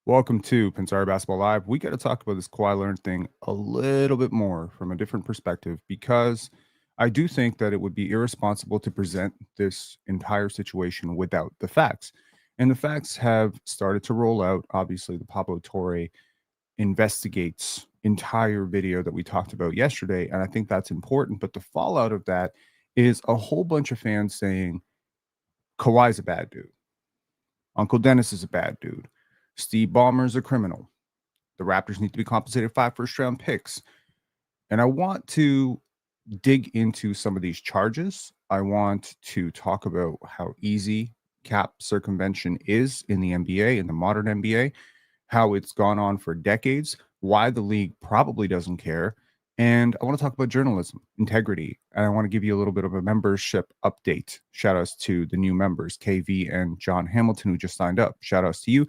Welcome to PENSARE Basketball Live. We got to talk about this Kawhi Leonard thing a little bit more from a different perspective because I do think that it would be irresponsible to present this entire situation without the facts. And the facts have started to roll out. Obviously, the Pablo Torre investigates entire video that we talked about yesterday. And I think that's important. But the fallout of that is a whole bunch of fans saying Kawhi's a bad dude. Uncle Dennis is a bad dude. Steve Ballmer's a criminal. The Raptors need to be compensated 5 first-round picks. And I want to dig into some of these charges. I want to talk about how easy cap circumvention is in the NBA, in the modern NBA, how it's gone on for decades, why the league probably doesn't care. And I want to talk about journalism, integrity, and I want to give you a little bit of a membership update. Shout outs to the new members, KV and John Hamilton, who just signed up. Shout outs to you.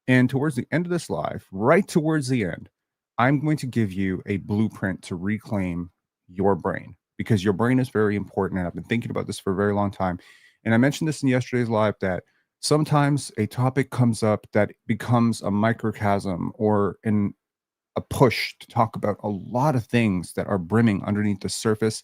And towards the end of this live, right towards the end, I'm going to give you a blueprint to reclaim your brain because your brain is very important. And I've been thinking about this for a very long time. And I mentioned this in yesterday's live that sometimes a topic comes up that becomes a microcosm or a push to talk about a lot of things that are brimming underneath the surface.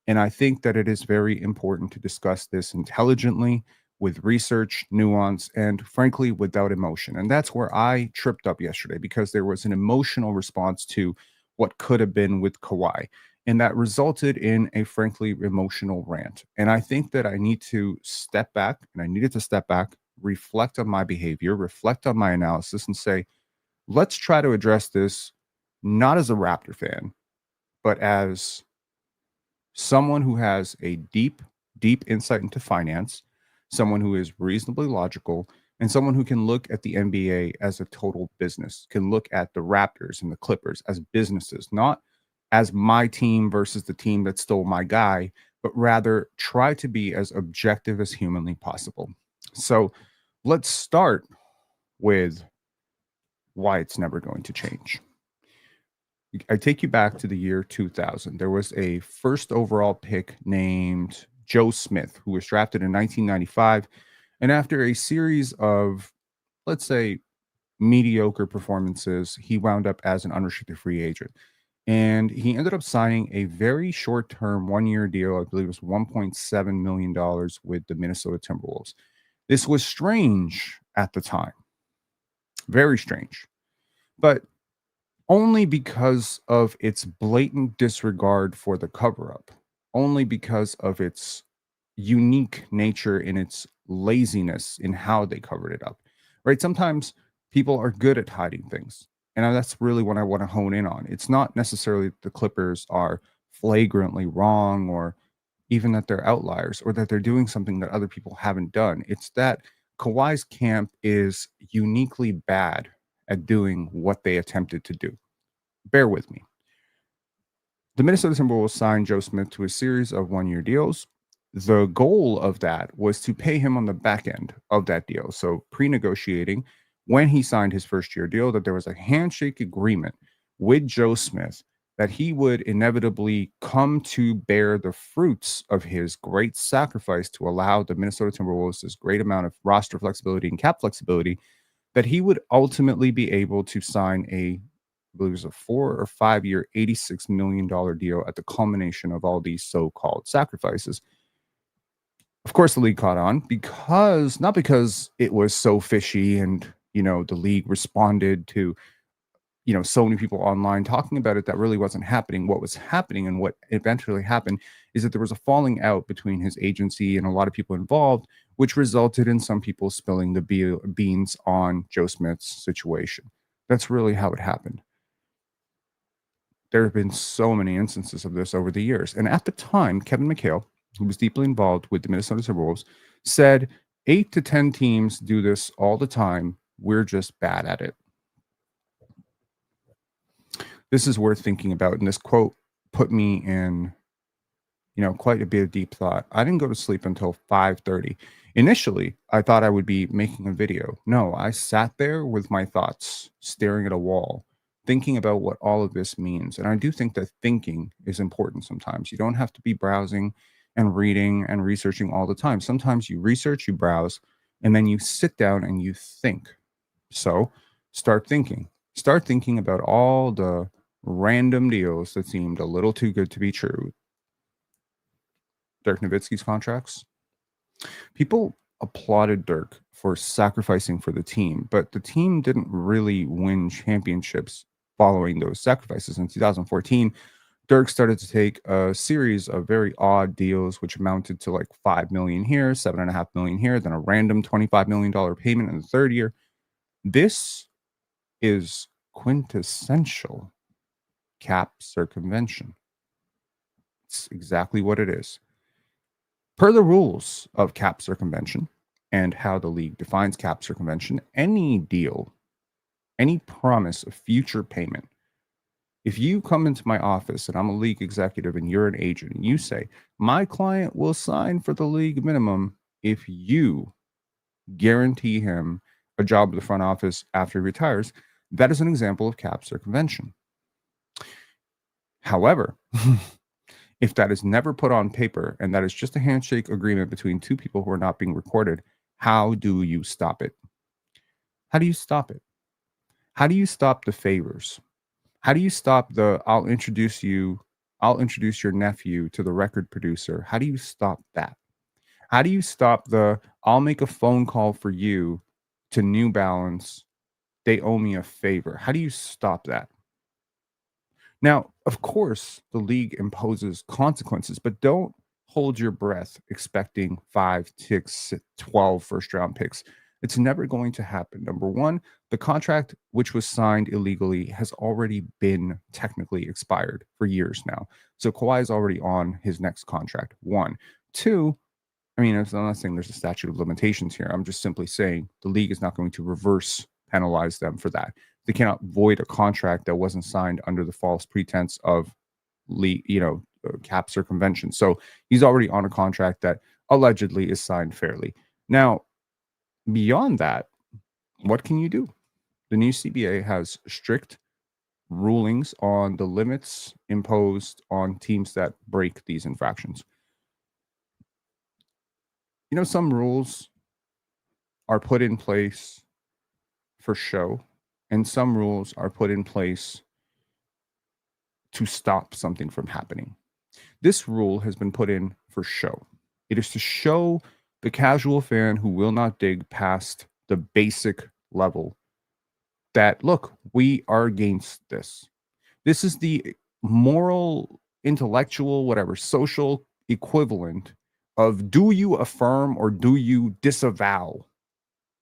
And I think that it is very important to discuss this intelligently with research, nuance, and frankly, without emotion. And that's where I tripped up yesterday because there was an emotional response to what could have been with Kawhi. And that resulted in a frankly emotional rant. And I think that I need to step back, and I needed to step back, reflect on my behavior, reflect on my analysis, and say, let's try to address this not as a Raptor fan, but as someone who has a deep, deep insight into finance, someone who is reasonably logical, and someone who can look at the NBA as a total business, can look at the Raptors and the Clippers as businesses, not as my team versus the team that stole my guy, but rather try to be as objective as humanly possible. So let's start with why it's never going to change. I take you back to the year 2000. There was a first overall pick named Joe Smith, who was drafted in 1995. And after a series of, let's say, mediocre performances, he wound up as an unrestricted free agent. And he ended up signing a very short-term one-year deal. I believe it was $1.7 million with the Minnesota Timberwolves. This was strange at the time. Very strange. But only because of its blatant disregard for the cover-up, only because of its unique nature in its laziness in how they covered it up, right? Sometimes people are good at hiding things. And that's really what I want to hone in on. It's not necessarily that the Clippers are flagrantly wrong or even that they're outliers or that they're doing something that other people haven't done. It's that Kawhi's camp is uniquely bad at doing what they attempted to do. Bear with me. The Minnesota Timberwolves signed Joe Smith to a series of one-year deals. The goal of that was to pay him on the back end of that deal. So pre-negotiating, when he signed his first-year deal, that there was a handshake agreement with Joe Smith that he would inevitably come to bear the fruits of his great sacrifice to allow the Minnesota Timberwolves this great amount of roster flexibility and cap flexibility, that he would ultimately be able to sign I believe it was a 4 or 5 year, $86 million deal at the culmination of all these so-called sacrifices. Of course, the league caught on not because it was so fishy and, the league responded to, so many people online talking about it that really wasn't happening. What was happening and what eventually happened is that there was a falling out between his agency and a lot of people involved, which resulted in some people spilling the beans on Joe Smith's situation. That's really how it happened. There have been so many instances of this over the years. And at the time, Kevin McHale, who was deeply involved with the Minnesota Timberwolves, said 8 to 10 teams do this all the time. We're just bad at it. This is worth thinking about. And this quote put me in, quite a bit of deep thought. I didn't go to sleep until 5:30. Initially, I thought I would be making a video. No, I sat there with my thoughts, staring at a wall, thinking about what all of this means. And I do think that thinking is important sometimes. You don't have to be browsing and reading and researching all the time. Sometimes you research, you browse, and then you sit down and you think. So Start thinking. Start thinking about all the random deals that seemed a little too good to be true. Dirk Nowitzki's contracts. People applauded Dirk for sacrificing for the team, but the team didn't really win championships following those sacrifices. In 2014, Dirk started to take a series of very odd deals, which amounted to like 5 million here, 7.5 million here, then a random $25 million payment in the third year. This is quintessential cap circumvention. It's exactly what it is. Per the rules of cap circumvention and how the league defines cap circumvention, any deal, any promise of future payment, if you come into my office and I'm a league executive and you're an agent and you say, my client will sign for the league minimum if you guarantee him a job at the front office after he retires, that is an example of cap circumvention. However, if that is never put on paper and that is just a handshake agreement between two people who are not being recorded, how do you stop it? How do you stop it? How do you stop the favors? How do you stop the I'll introduce your nephew to the record producer? How do you stop that? How do you stop the I'll make a phone call for you to New Balance? They owe me a favor. How do you stop that? Now, of course, the league imposes consequences, but don't hold your breath expecting 5, 6, 12 first round picks. It's never going to happen. Number one, the contract which was signed illegally has already been technically expired for years now. So Kawhi is already on his next contract. One. Two, I mean, I'm not saying there's a statute of limitations here. I'm just simply saying the league is not going to reverse penalize them for that. They cannot void a contract that wasn't signed under the false pretense of cap circumvention. So he's already on a contract that allegedly is signed fairly. Now, beyond that, what can you do? The new CBA has strict rulings on the limits imposed on teams that break these infractions. Some rules are put in place for show, and some rules are put in place to stop something from happening. This rule has been put in for show. It is to show the casual fan who will not dig past the basic level that, look, we are against this. This is the moral, intellectual, whatever, social equivalent of do you affirm or do you disavow,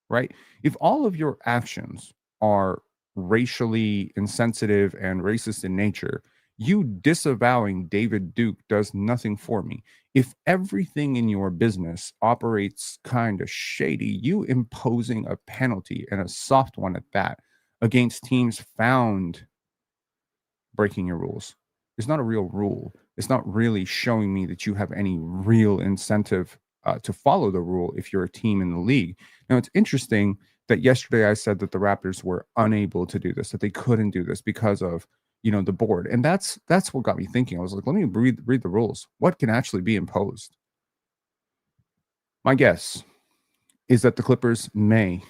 right? If all of your actions are racially insensitive and racist in nature, you disavowing David Duke does nothing for me. If everything in your business operates kind of shady, you imposing a penalty, and a soft one at that, against teams found breaking your rules is not a real rule. It's not really showing me that you have any real incentive to follow the rule if you're a team in the league. Now, it's interesting that yesterday I said that the Raptors were unable to do this, that they couldn't do this because of the board. And that's what got me thinking. I was like, let me read the rules. What can actually be imposed? My guess is that the Clippers may,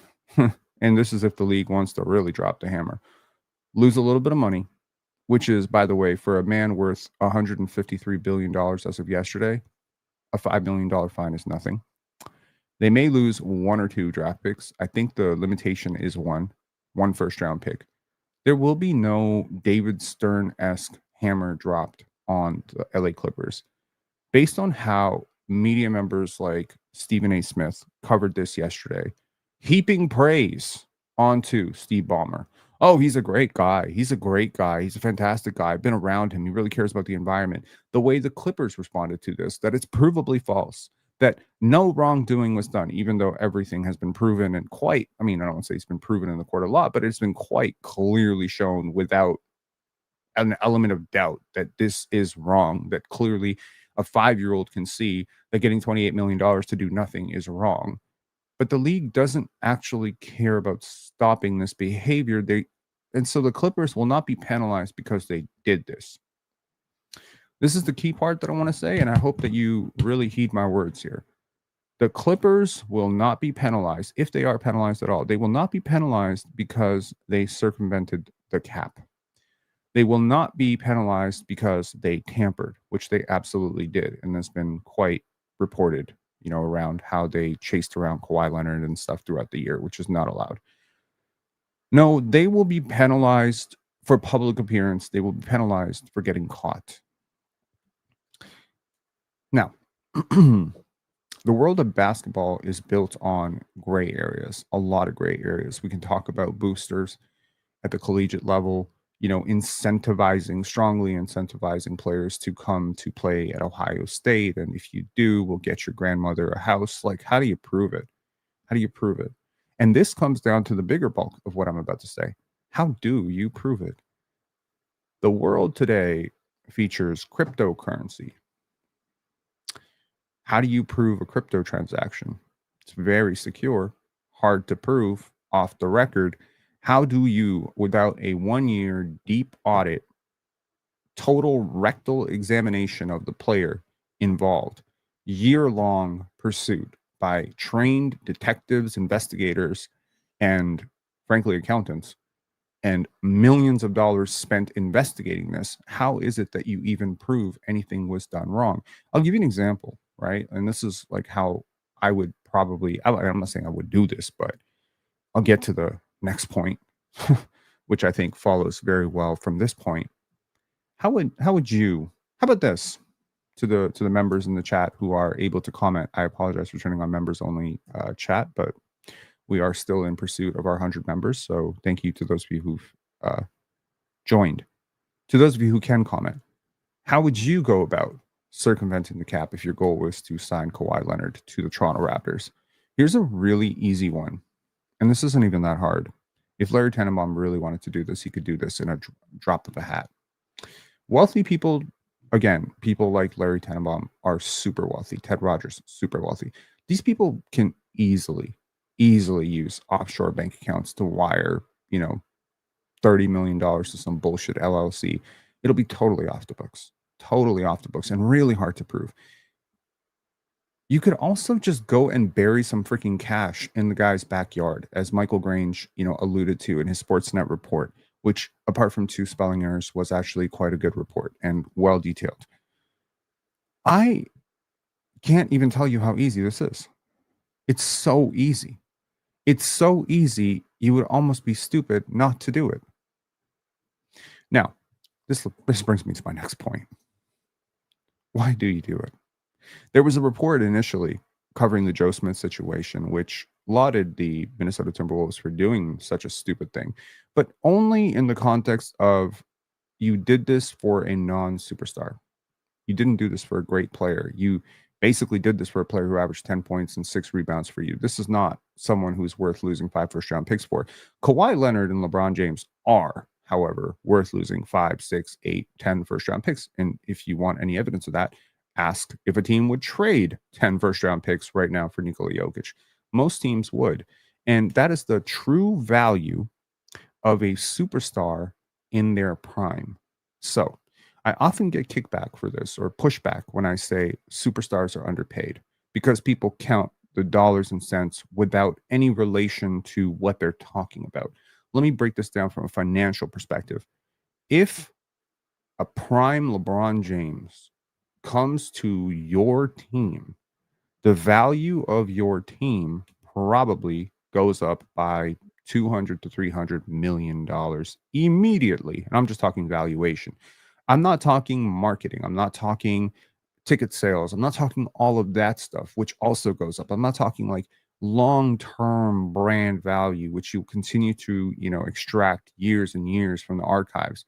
and this is if the league wants to really drop the hammer, lose a little bit of money, which is, by the way, for a man worth $153 billion as of yesterday, a $5 million fine is nothing. They may lose 1 or 2 draft picks. I think the limitation is one first round pick. There will be no David Stern-esque hammer dropped on the LA Clippers. Based on how media members like Stephen A. Smith covered this yesterday, heaping praise onto Steve Ballmer. Oh, he's a great guy. He's a great guy. He's a fantastic guy. I've been around him. He really cares about the environment. The way the Clippers responded to this, that it's provably false, that no wrongdoing was done, even though everything has been proven and I don't want to say it's been proven in the court of law, but it's been quite clearly shown without an element of doubt that this is wrong, that clearly a 5-year-old can see that getting $28 million to do nothing is wrong. But the league doesn't actually care about stopping this behavior. And so the Clippers will not be penalized because they did this. This is the key part that I want to say, and I hope that you really heed my words here. The Clippers will not be penalized, if they are penalized at all. They will not be penalized because they circumvented the cap. They will not be penalized because they tampered, which they absolutely did, and has been quite reported, around how they chased around Kawhi Leonard and stuff throughout the year, which is not allowed. No, they will be penalized for public appearance. They will be penalized for getting caught. Now, the world of basketball is built on gray areas, a lot of gray areas. We can talk about boosters at the collegiate level, strongly incentivizing players to come to play at Ohio State. And if you do, we'll get your grandmother a house. Like, how do you prove it? How do you prove it? And this comes down to the bigger bulk of what I'm about to say. How do you prove it? The world today features cryptocurrency. How do you prove a crypto transaction? It's very secure, hard to prove off the record. How do you, without a 1-year deep audit, total rectal examination of the player involved, year-long pursuit by trained detectives, investigators, and frankly, accountants, and millions of dollars spent investigating this, how is it that you even prove anything was done wrong? I'll give you an example, right? And this is like how I would probably, I'm not saying I would do this, but I'll get to the next point, which I think follows very well from this point. How would you, how about this? To the members in the chat who are able to comment. I apologize for turning on members only chat, but we are still in pursuit of our 100 members. So thank you to those of you who've joined. To those of you who can comment, how would you go about circumventing the cap if your goal was to sign Kawhi Leonard to the Toronto Raptors? Here's a really easy one, and this isn't even that hard. If Larry Tannenbaum really wanted to do this, he could do this in a drop of a hat. Wealthy people, again, people like Larry Tannenbaum are super wealthy. Ted Rogers, super wealthy. These people can easily use offshore bank accounts to wire, $30 million to some bullshit LLC. It'll be totally off the books, and really hard to prove. You could also just go and bury some freaking cash in the guy's backyard, as Michael Grange, alluded to in his Sportsnet report, which, apart from 2 spelling errors, was actually quite a good report and well detailed. I can't even tell you how easy this is. It's so easy. It's so easy, you would almost be stupid not to do it. Now, this brings me to my next point. Why do you do it? There was a report initially covering the Joe Smith situation, which lauded the Minnesota Timberwolves for doing such a stupid thing, but only in the context of you did this for a non-superstar. You didn't do this for a great player. You basically did this for a player who averaged 10 points and 6 rebounds for you. This is not someone who's worth losing 5 first-round picks for. Kawhi Leonard and LeBron James are, however, worth losing 5, 6, 8, 10 first-round picks. And if you want any evidence of that, ask if a team would trade 10 first-round picks right now for Nikola Jokic. Most teams would. And that is the true value of a superstar in their prime. So I often get kickback for this or pushback when I say superstars are underpaid because people count the dollars and cents without any relation to what they're talking about. Let me break this down from a financial perspective. If a prime LeBron James comes to your team, the value of your team probably goes up by $200 to $300 million immediately. And I'm just talking valuation. I'm not talking marketing. I'm not talking ticket sales. I'm not talking all of that stuff, which also goes up. I'm not talking like long-term brand value, which you continue to, extract years and years from the archives.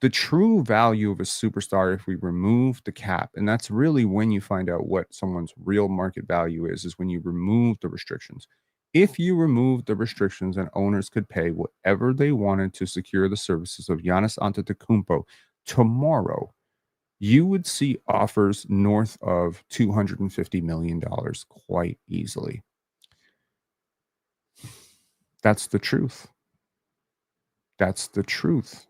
The true value of a superstar, if we remove the cap, and that's really when you find out what someone's real market value is when you remove the restrictions. If you remove the restrictions and owners could pay whatever they wanted to secure the services of Giannis Antetokounmpo tomorrow, you would see offers north of $250 million quite easily. That's the truth. That's the truth.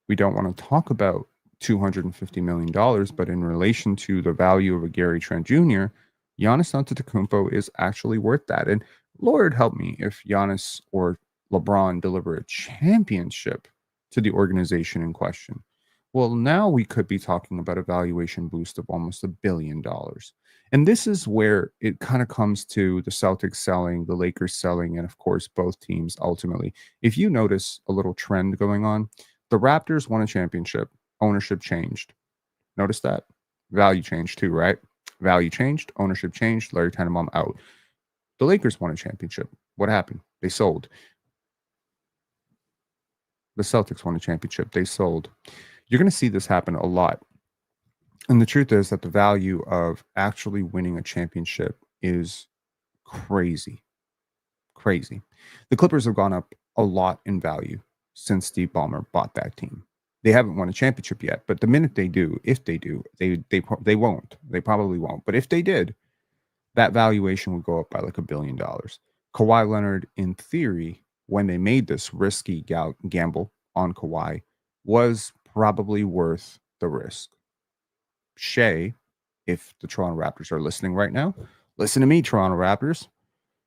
We don't want to talk about $250 million, but in relation to the value of a Gary Trent Jr., Giannis Antetokounmpo is actually worth that. And Lord help me if Giannis or LeBron deliver a championship to the organization in question. Well, now we could be talking about a valuation boost of almost $1 billion. And this is where it kind of comes to the Celtics selling, the Lakers selling, and of course, both teams ultimately. If you notice a little trend going on, the Raptors won a championship, ownership changed. Notice that? Value changed too, right? Value changed, ownership changed, Larry Tannenbaum out. The Lakers won a championship. What happened? They sold. The Celtics won a championship. They sold. You're going to see this happen a lot. And the truth is that the value of actually winning a championship is crazy. Crazy. The Clippers have gone up a lot in value since Steve Ballmer bought that team. They haven't won a championship yet, but the minute they do, if they do, they won't. They probably won't. But if they did, that valuation would go up by like $1 billion. Kawhi Leonard, in theory, when they made this risky gamble on Kawhi, was probably worth the risk. Shea, if the Toronto Raptors are listening right now, listen to me, Toronto Raptors.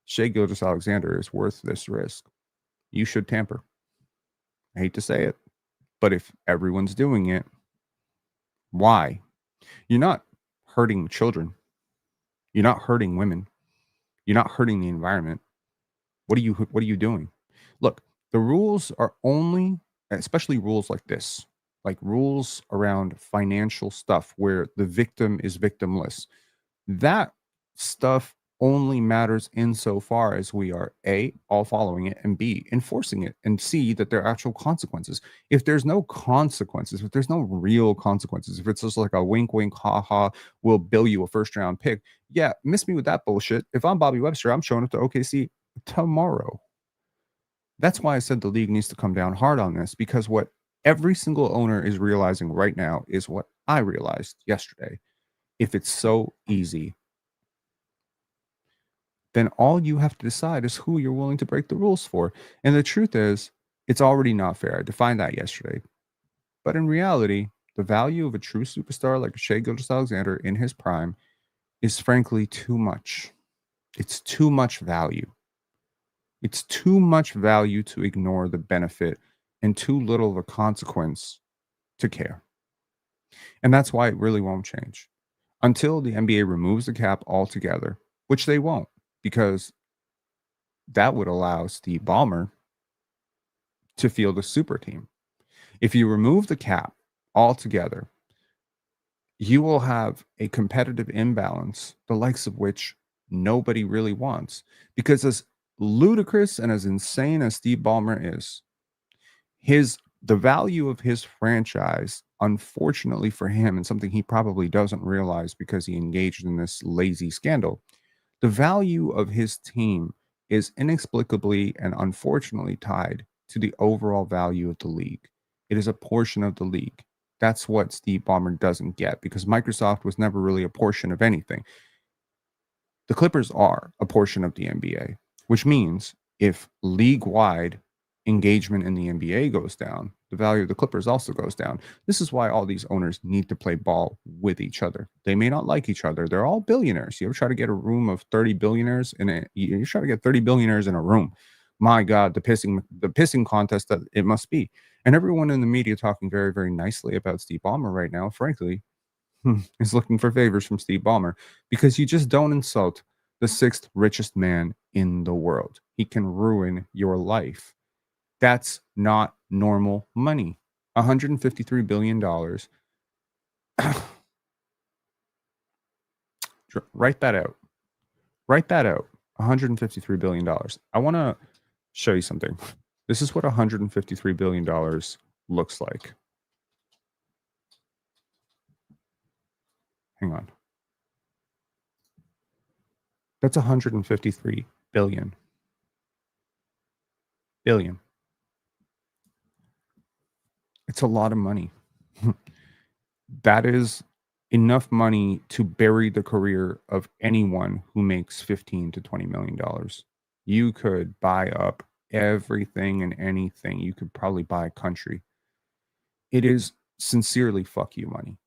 Shea Gilgeous-Alexander is worth this risk. You should tamper. I hate to say it, but if everyone's doing it, why? You're not hurting children. You're not hurting women. You're not hurting the environment. What are you doing? Look, the rules are only, especially rules like this, like rules around financial stuff where the victim is victimless. That stuff only matters insofar as we are A, all following it, and B, enforcing it, and C, that there are actual consequences. If there's no consequences, if there's no real consequences, if it's just like a wink, wink, ha ha, we'll bill you a first round pick. Yeah, miss me with that bullshit. If I'm Bobby Webster, I'm showing up to OKC tomorrow. That's why I said the league needs to come down hard on this, because what every single owner is realizing right now is what I realized yesterday. If it's so easy, then all you have to decide is who you're willing to break the rules for. And the truth is, it's already not fair. I defined that yesterday. But in reality, the value of a true superstar like Shea Gilgeous-Alexander in his prime is frankly too much. It's too much value. It's too much value to ignore the benefit and too little of a consequence to care. And that's why it really won't change until the NBA removes the cap altogether, which they won't, because that would allow Steve Ballmer to field a super team. If you remove the cap altogether, you will have a competitive imbalance, the likes of which nobody really wants. Because as ludicrous and as insane as Steve Ballmer is, the value of his franchise, unfortunately for him, and something he probably doesn't realize because he engaged in this lazy scandal, the value of his team is inexplicably and unfortunately tied to the overall value of the league. It is a portion of the league. That's what Steve Ballmer doesn't get, because Microsoft was never really a portion of anything. The Clippers are a portion of the NBA, which means if league-wide engagement in the NBA goes down, the value of the Clippers also goes down. This is why all these owners need to play ball with each other. They may not like each other. They're all billionaires. You ever try to get a room of 30 billionaires you try to get 30 billionaires in a room. My God, the pissing contest that it must be. And everyone in the media talking very, very nicely about Steve Ballmer right now, frankly, is looking for favors from Steve Ballmer, because you just don't insult the sixth richest man in the world. He can ruin your life. That's not normal money. $153 billion. Write that out. Write that out. $153 billion. I want to show you something. This is what $153 billion looks like. Hang on. That's 153 billion. Billion. It's a lot of money. That is enough money to bury the career of anyone who makes 15 to 20 million dollars. You could buy up everything and anything. You could probably buy a country. It is sincerely fuck you money.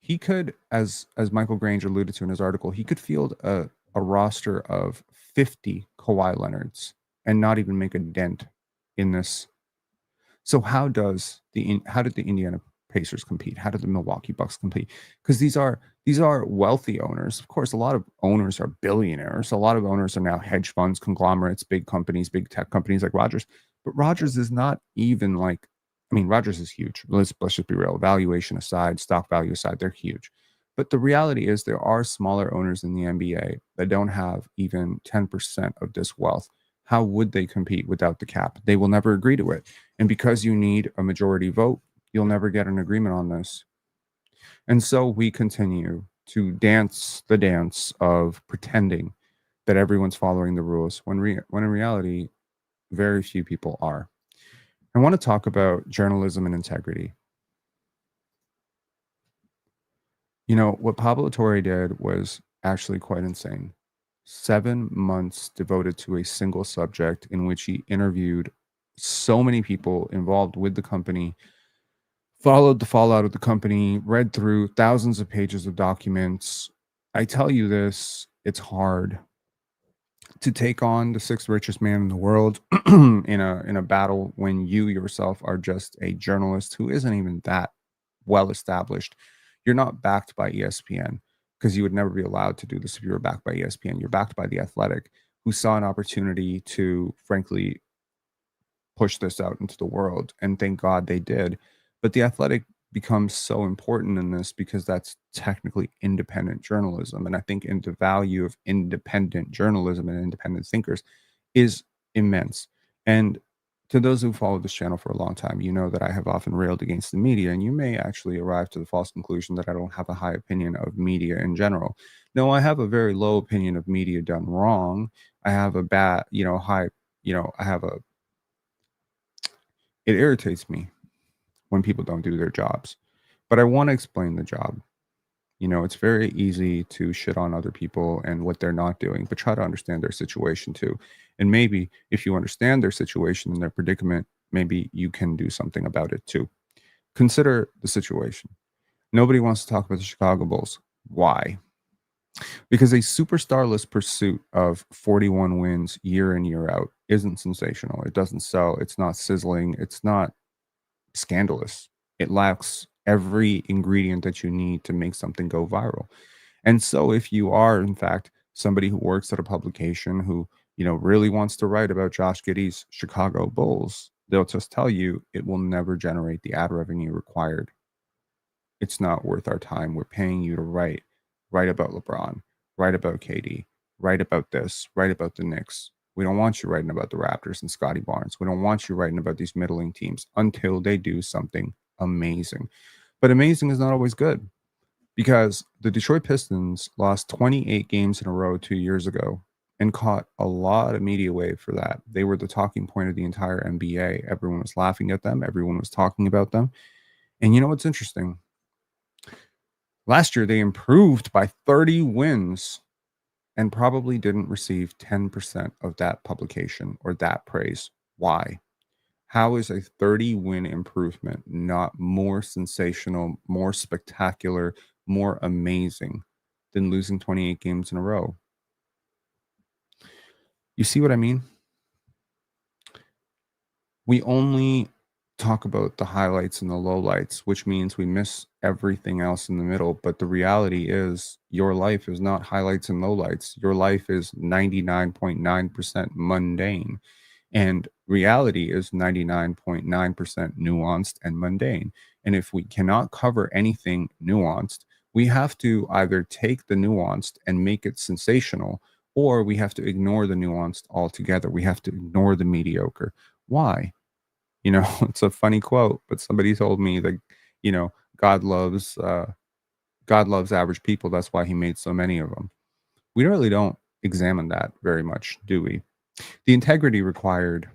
he could, as Michael Grange alluded to in his article, he could field a roster of 50 Kawhi Leonards and not even make a dent in this. So how did the Indiana Pacers compete? How did the Milwaukee Bucks compete? Because these are wealthy owners. Of course, a lot of owners are billionaires. A lot of owners are now hedge funds, conglomerates, big companies, big tech companies like Rogers. But Rogers is not even like, I mean, Rogers is huge. Let's just be real. Valuation aside, stock value aside, they're huge. But the reality is there are smaller owners in the NBA that don't have even 10% of this wealth. How would they compete without the cap? They will never agree to it. And because you need a majority vote, you'll never get an agreement on this. And so we continue to dance the dance of pretending that everyone's following the rules when in reality, very few people are. I want to talk about journalism and integrity. What Pablo Torre did was actually quite insane. 7 months devoted to a single subject in which he interviewed so many people involved with the company, followed the fallout of the company, read through thousands of pages of documents. I tell you this, it's hard to take on the sixth richest man in the world in a battle when you yourself are just a journalist who isn't even that well established. You're not backed by ESPN because you would never be allowed to do this if you were backed by ESPN. You're backed by the Athletic, who saw an opportunity to frankly push this out into the world, and thank God they did. But the Athletic becomes so important in this because that's technically independent journalism, and I think the value of independent journalism and independent thinkers is immense. And to those who follow this channel for a long time, you know that I have often railed against the media, and you may actually arrive to the false conclusion that I don't have a high opinion of media in general. No, I have a very low opinion of media done wrong. I have a bad, high, I have a it irritates me when people don't do their jobs. But I want to explain the job. It's very easy to shit on other people and what they're not doing, but try to understand their situation too. And maybe if you understand their situation and their predicament, maybe you can do something about it too. Consider the situation. Nobody wants to talk about the Chicago Bulls. Why? Because a superstarless pursuit of 41 wins year in, year out isn't sensational. It doesn't sell. It's not sizzling. It's not scandalous. It lacks every ingredient that you need to make something go viral. And so if you are in fact somebody who works at a publication who, really wants to write about Josh Giddey's Chicago Bulls, they'll just tell you it will never generate the ad revenue required. It's not worth our time. We're paying you to write about LeBron, write about KD, write about this, write about the Knicks. We don't want you writing about the Raptors and Scotty Barnes. We don't want you writing about these middling teams until they do something amazing. But amazing is not always good, because the Detroit Pistons lost 28 games in a row 2 years ago and caught a lot of media wave for that. They were the talking point of the entire NBA. Everyone was laughing at them. Everyone was talking about them. And you know what's interesting? Last year, they improved by 30 wins and probably didn't receive 10% of that publication or that praise. Why? How is a 30-win improvement not more sensational, more spectacular, more amazing than losing 28 games in a row? You see what I mean? We only talk about the highlights and the lowlights, which means we miss everything else in the middle. But the reality is, your life is not highlights and lowlights. Your life is 99.9% mundane. And reality is 99.9% nuanced and mundane. And if we cannot cover anything nuanced, we have to either take the nuanced and make it sensational, or we have to ignore the nuanced altogether. We have to ignore the mediocre. Why? It's a funny quote, but somebody told me that, you know, God loves uh, God loves average people. That's why He made so many of them. We really don't examine that very much, do we? The integrity required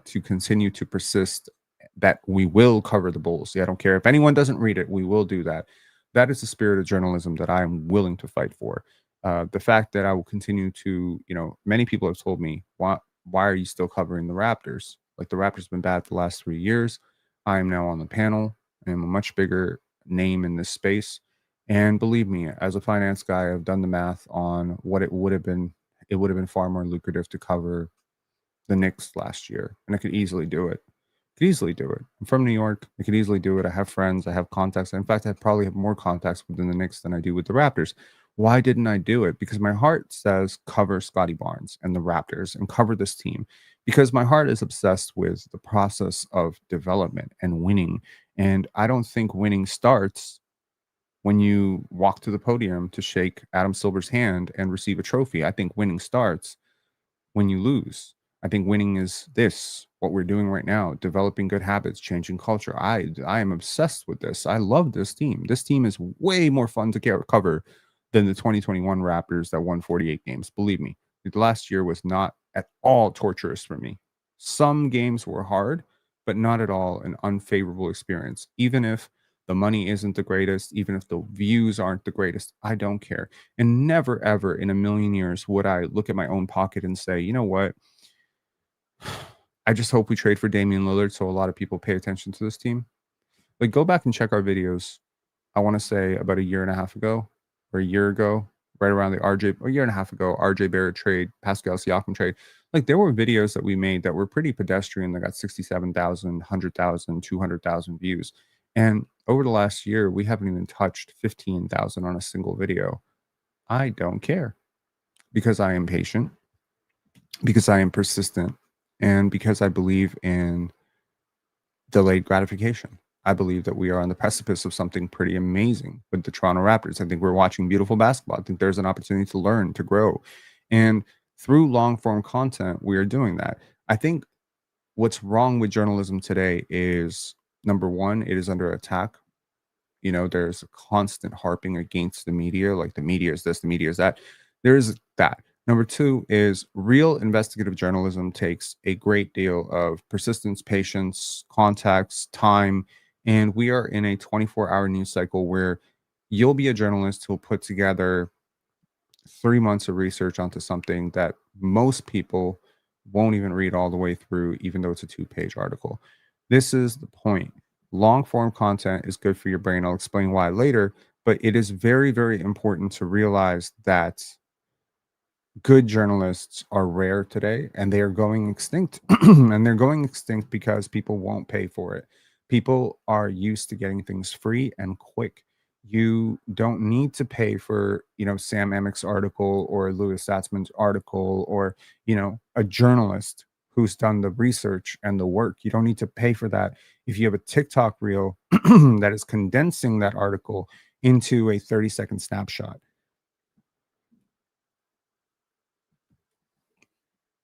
to continue to persist that we will cover the Bulls. Yeah, I don't care if anyone doesn't read it, we will do that. That is the spirit of journalism that I am willing to fight for. The fact that I will continue to, many people have told me, why are you still covering the Raptors? Like, the Raptors have been bad for the last 3 years. I am now on the panel. I am a much bigger name in this space. And believe me, as a finance guy, I've done the math on what it would have been. It would have been far more lucrative to cover the Knicks last year, and I could easily do it. Could easily do it. I'm from New York. I could easily do it. I have friends. I have contacts. In fact, I probably have more contacts within the Knicks than I do with the Raptors. Why didn't I do it? Because my heart says cover Scotty Barnes and the Raptors and cover this team. Because my heart is obsessed with the process of development and winning. And I don't think winning starts when you walk to the podium to shake Adam Silver's hand and receive a trophy. I think winning starts when you lose. I think winning is this, what we're doing right now, developing good habits, changing culture. I am obsessed with this. I love this team. This team is way more fun to cover than the 2021 Raptors that won 48 games. Believe me, the last year was not at all torturous for me. Some games were hard, but not at all an unfavorable experience. Even if the money isn't the greatest, even if the views aren't the greatest, I don't care. And never, ever in a million years would I look at my own pocket and say, you know what? I just hope we trade for Damian Lillard so a lot of people pay attention to this team. Like, go back and check our videos. I want to say about a year and a half ago or a year ago, right around the a year and a half ago, RJ Barrett trade, Pascal Siakam trade. Like, there were videos that we made that were pretty pedestrian that got 67,000, 100,000, 200,000 views. And over the last year, we haven't even touched 15,000 on a single video. I don't care because I am patient, because I am persistent, and because I believe in delayed gratification. I believe that we are on the precipice of something pretty amazing with the Toronto Raptors. I think we're watching beautiful basketball. I think there's an opportunity to learn, to grow. And through long form content, we are doing that. I think what's wrong with journalism today is number one, it is under attack. You know, there's a constant harping against the media, like the media is this, the media is that. There's that. Number two is real investigative journalism takes a great deal of persistence, patience, context, time. And we are in a 24-hour news cycle where you'll be a journalist who'll put together 3 months of research onto something that most people won't even read all the way through, even though it's a two-page article. This is the point. Long form content is good for your brain. I'll explain why later, but it is very, very important to realize that good journalists are rare today and they are going extinct. And they're going extinct because people won't pay for it. People are used to getting things free and quick. You don't need to pay for, Sam Amick's article or Louis Satzman's article or, a journalist who's done the research and the work. You don't need to pay for that. If you have a TikTok reel that is condensing that article into a 30-second snapshot.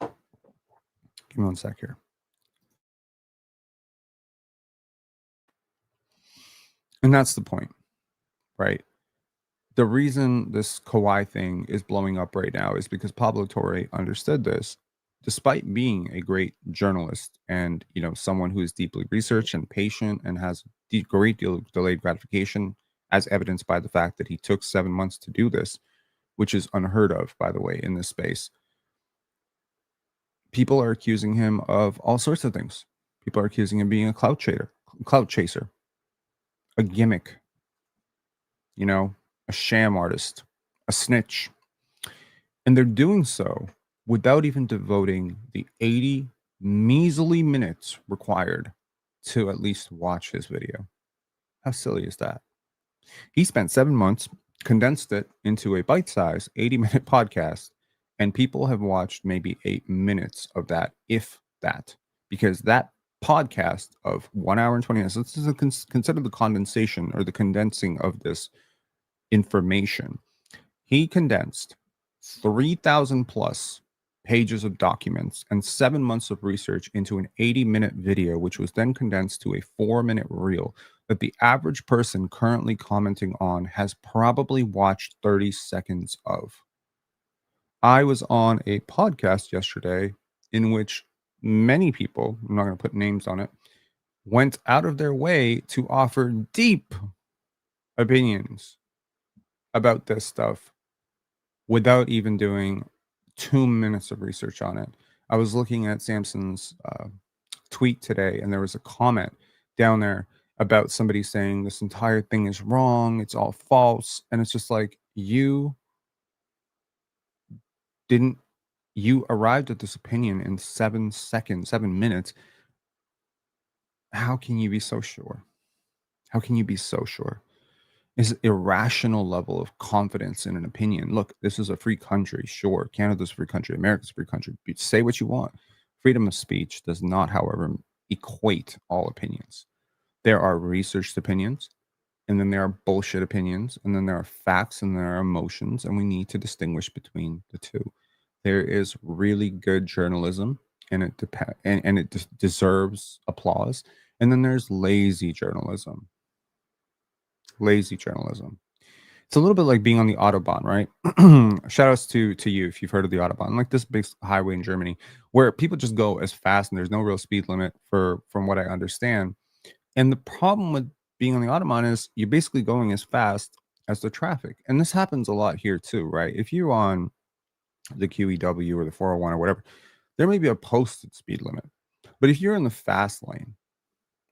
Give me one sec here. And that's the point, right? The reason this Kawhi thing is blowing up right now is because Pablo Torre understood this, despite being a great journalist and someone who is deeply researched and patient and has a great deal of delayed gratification, as evidenced by the fact that he took 7 months to do this, which is unheard of, by the way, in this space. People are accusing him of all sorts of things. People are accusing him of being a clout chaser, a gimmick, a sham artist, a snitch. And they're doing so without even devoting the 80 measly minutes required to at least watch his video. How silly is that? He spent 7 months, condensed it into a bite sized 80-minute podcast, and people have watched maybe 8 minutes of that, if that, because that podcast of 1 hour and 20 minutes, this is consider the condensation or the condensing of this information. He condensed 3,000 plus pages of documents and 7 months of research into an 80-minute video, which was then condensed to a 4-minute reel that the average person currently commenting on has probably watched 30 seconds of. I was on a podcast yesterday in which many people, I'm not going to put names on it, went out of their way to offer deep opinions about this stuff without even doing 2 minutes of research on it. I was looking at Samson's tweet today, and there was a comment down there, about somebody saying this entire thing is wrong, it's all false, and it's just like didn't you arrived at this opinion in 7 seconds, 7 minutes. How can you be so sure? How can you be so sure? Is irrational level of confidence in an opinion. Look, this is a free country. Sure, Canada's a free country. America's a free country. Say what you want. Freedom of speech does not, however, equate all opinions. There are researched opinions, and then there are bullshit opinions, and then there are facts, and there are emotions, and we need to distinguish between the two. There is really good journalism, and it deserves applause. And then there's lazy journalism. Lazy journalism. It's a little bit like being on the Autobahn, right? Shout outs to you if you've heard of the Autobahn, like this big highway in Germany, where people just go as fast and there's no real speed limit from what I understand. And the problem with being on the Autobahn is you're basically going as fast as the traffic. And this happens a lot here too, right? If you're on the QEW or the 401 or whatever, there may be a posted speed limit. But if you're in the fast lane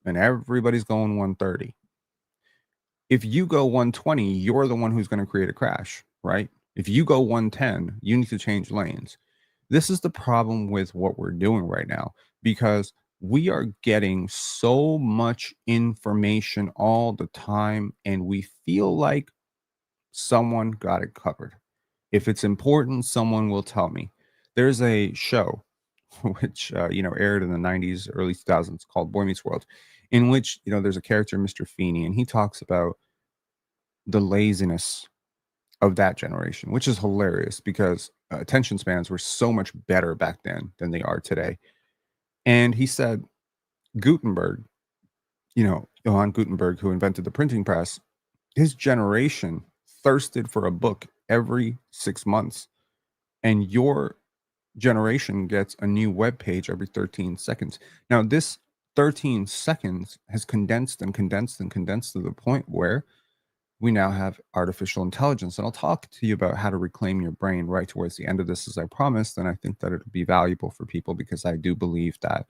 and everybody's going 130, if you go 120, you're the one who's going to create a crash, right? If you go 110, you need to change lanes. This is the problem with what we're doing right now because we are getting so much information all the time and we feel like someone got it covered. If it's important, someone will tell me. There's a show which aired in the 90s, early 2000s called Boy Meets World, in which there's a character, Mr. Feeney, and he talks about the laziness of that generation, which is hilarious because attention spans were so much better back then than they are today. And he said Gutenberg, Johann Gutenberg, who invented the printing press, his generation thirsted for a book every 6 months, and your generation gets a new web page every 13 seconds. Now, this 13 seconds has condensed and condensed and condensed to the point where we now have artificial intelligence. And I'll talk to you about how to reclaim your brain right towards the end of this, as I promised. And I think that it'll be valuable for people because I do believe that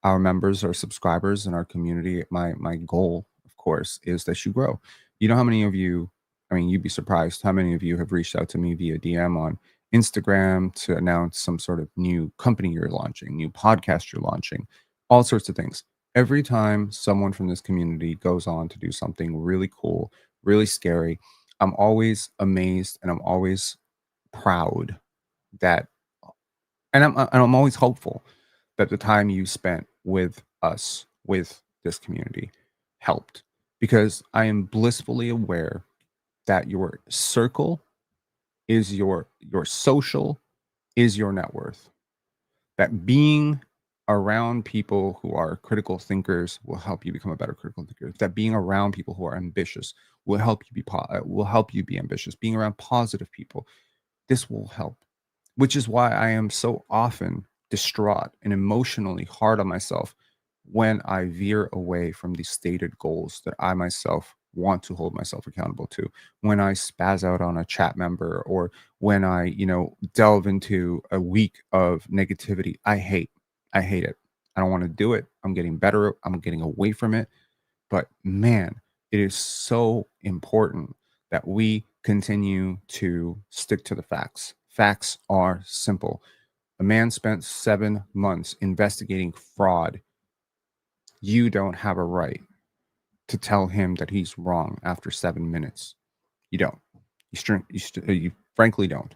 our members, our subscribers, and our community, my goal, of course, is that you grow. You know how many of you, I mean, you'd be surprised how many of you have reached out to me via DM on Instagram to announce some sort of new company you're launching, new podcast you're launching, all sorts of things. Every time someone from this community goes on to do something really cool, really scary, I'm always amazed and I'm always proud that, and I'm always hopeful that the time you spent with us, with this community, helped, because I am blissfully aware that your circle is your social is your net worth. That being around people who are critical thinkers will help you become a better critical thinker. That being around people who are ambitious will help you be ambitious. Being around positive people, this will help. Which is why I am so often distraught and emotionally hard on myself when I veer away from the stated goals that I myself want to hold myself accountable to. When I spaz out on a chat member or when I, delve into a week of negativity, I hate. I hate it. I don't want to do it. I'm getting better. I'm getting away from it. But man, it is so important that we continue to stick to the facts. Facts are simple. A man spent 7 months investigating fraud. You don't have a right to tell him that he's wrong after 7 minutes. You don't. You frankly don't.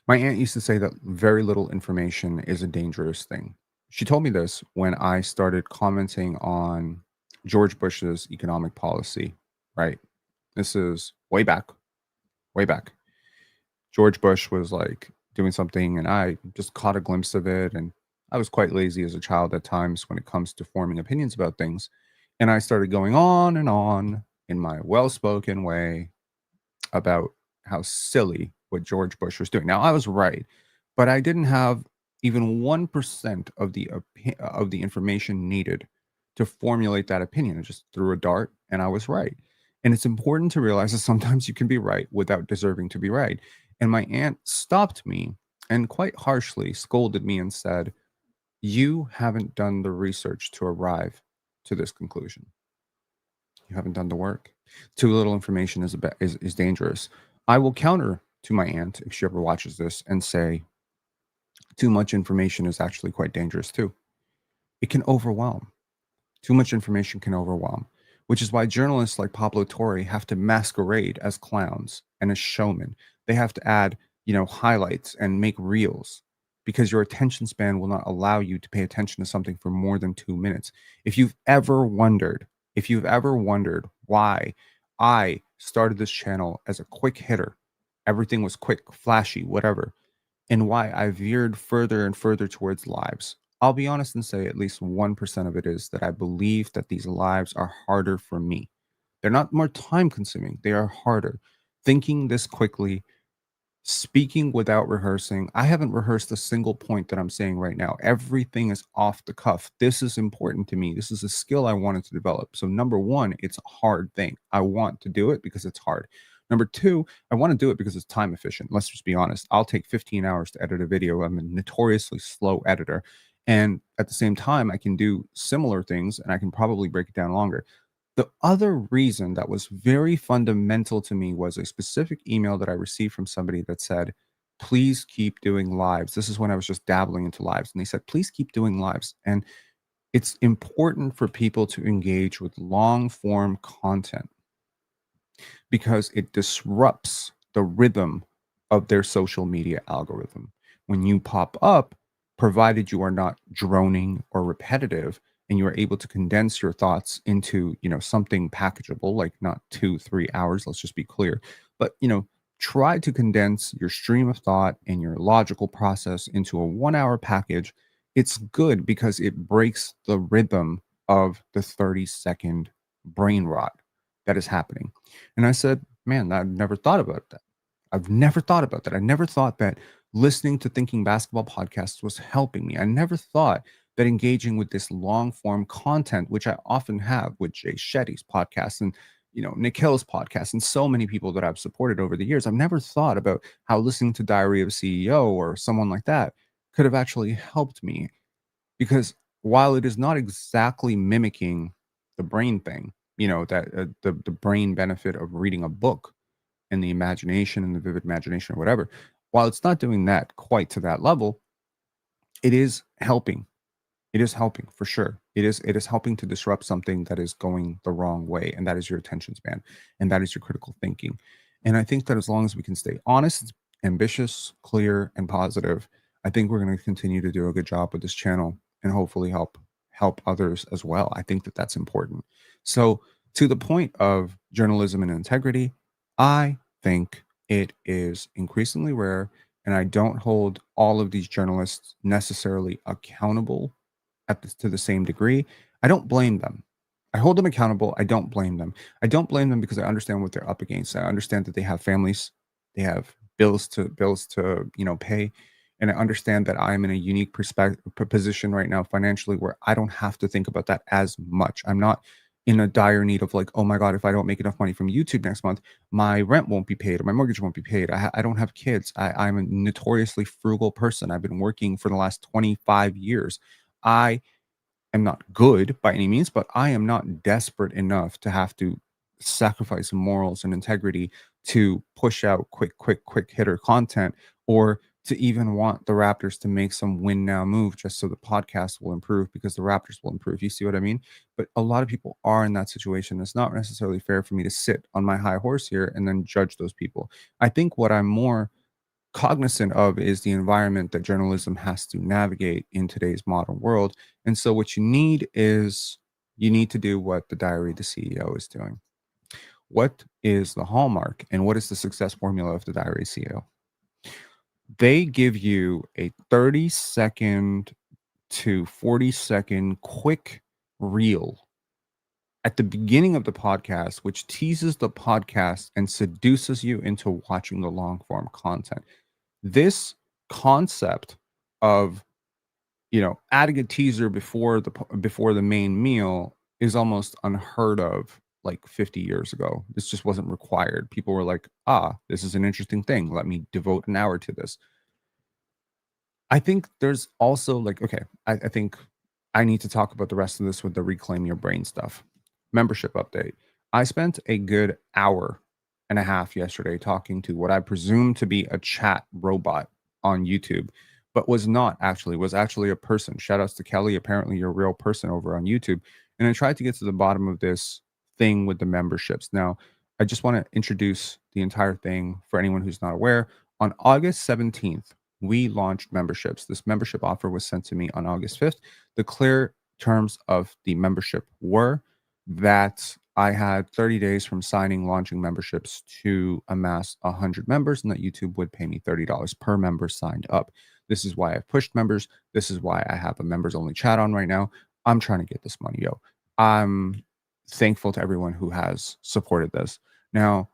My aunt used to say that very little information is a dangerous thing. She told me this when I started commenting on George Bush's economic policy, right? This is way back, way back. George Bush was like doing something and I just caught a glimpse of it. And I was quite lazy as a child at times when it comes to forming opinions about things. And I started going on and on in my well spoken way about how silly what George Bush was doing. Now I was right, but I didn't have even 1% of the information needed to formulate that opinion. I just threw a dart and I was right. And it's important to realize that sometimes you can be right without deserving to be right. And my aunt stopped me and quite harshly scolded me and said, "You haven't done the research to arrive to this conclusion. You haven't done the work. Too little information is dangerous. I will counter to my aunt if she ever watches this and say too much information is actually quite dangerous too. It can overwhelm. Too much information can overwhelm, which is why journalists like Pablo Torre have to masquerade as clowns and as showmen. They have to add, highlights and make reels because your attention span will not allow you to pay attention to something for more than 2 minutes. If you've ever wondered, why I started this channel as a quick hitter, everything was quick, flashy, whatever, and why I veered further and further towards lives. I'll be honest and say at least 1% of it is that I believe that these lives are harder for me. They're not more time consuming, they are harder. Thinking this quickly, speaking without rehearsing. I haven't rehearsed a single point that I'm saying right now. Everything is off the cuff. This is important to me. This is a skill I wanted to develop. So, number one, it's a hard thing. I want to do it because it's hard. Number two, I want to do it because it's time efficient. Let's just be honest. I'll take 15 hours to edit a video. I'm a notoriously slow editor. And at the same time, I can do similar things and I can probably break it down longer. The other reason that was very fundamental to me was a specific email that I received from somebody that said, please keep doing lives. This is when I was just dabbling into lives. And they said, please keep doing lives. And it's important for people to engage with long form content because it disrupts the rhythm of their social media algorithm. When you pop up, provided you are not droning or repetitive, and you are able to condense your thoughts into, something packageable, like not 2 3 hours, let's just be clear, but try to condense your stream of thought and your logical process into a 1 hour package. It's good because it breaks the rhythm of the 30-second brain rot that is happening. And I said, man, I've never thought about that. I've never thought about that. I never thought that listening to Thinking Basketball podcasts was helping me. I never thought that engaging with this long form content, which I often have with Jay Shetty's podcast and Nikhil's podcast and so many people that I've supported over the years, I've never thought about how listening to Diary of a CEO or someone like that could have actually helped me. Because while it is not exactly mimicking the brain thing, that the brain benefit of reading a book and the imagination and the vivid imagination or whatever, while it's not doing that quite to that level, it is helping. It is helping for sure. It is helping to disrupt something that is going the wrong way, and that is your attention span, and that is your critical thinking. And I think that as long as we can stay honest, ambitious, clear, and positive, I think we're going to continue to do a good job with this channel and hopefully help others as well. I think that that's important. So, to the point of journalism and integrity, I think it is increasingly rare, and I don't hold all of these journalists necessarily accountable to the same degree. I don't blame them. I hold them accountable. I don't blame them. I don't blame them because I understand what they're up against. I understand that they have families, they have bills to pay, and I understand that I'm in a unique position right now financially where I don't have to think about that as much. I'm not in a dire need of like, oh my god, if I don't make enough money from YouTube next month, my rent won't be paid or my mortgage won't be paid. I don't have kids. I'm a notoriously frugal person. I've been working for the last 25 years. I am not good by any means, but I am not desperate enough to have to sacrifice morals and integrity to push out quick hitter content, or to even want the Raptors to make some win now move just so the podcast will improve because the Raptors will improve. You see what I mean? But a lot of people are in that situation. It's not necessarily fair for me to sit on my high horse here and then judge those people. I think what I'm more cognizant of is the environment that journalism has to navigate in today's modern world. And so what you need is you need to do what the Diary of the CEO is doing. What is the hallmark and what is the success formula of the Diary CEO? They give you a 30-second to 40-second quick reel at the beginning of the podcast, which teases the podcast and seduces you into watching the long form content. This concept of adding a teaser before the main meal is almost unheard of like 50 years ago. This just wasn't required. People were like, this is an interesting thing, let me devote an hour to this. I think there's also like, okay, I think I need to talk about the rest of this with the reclaim your brain stuff. Membership update. I spent a good hour and a half yesterday talking to what I presume to be a chat robot on YouTube, but was actually a person. Shout outs to Kelly. Apparently, you're a real person over on YouTube. And I tried to get to the bottom of this thing with the memberships. Now, I just want to introduce the entire thing for anyone who's not aware. On August 17th, we launched memberships. This membership offer was sent to me on August 5th. The clear terms of the membership were that I had 30 days from signing launching memberships to amass 100 members, and that YouTube would pay me $30 per member signed up. This is why I've pushed members. This is why I have a members only chat on right now. I'm trying to get this money, yo. I'm thankful to everyone who has supported this. Now,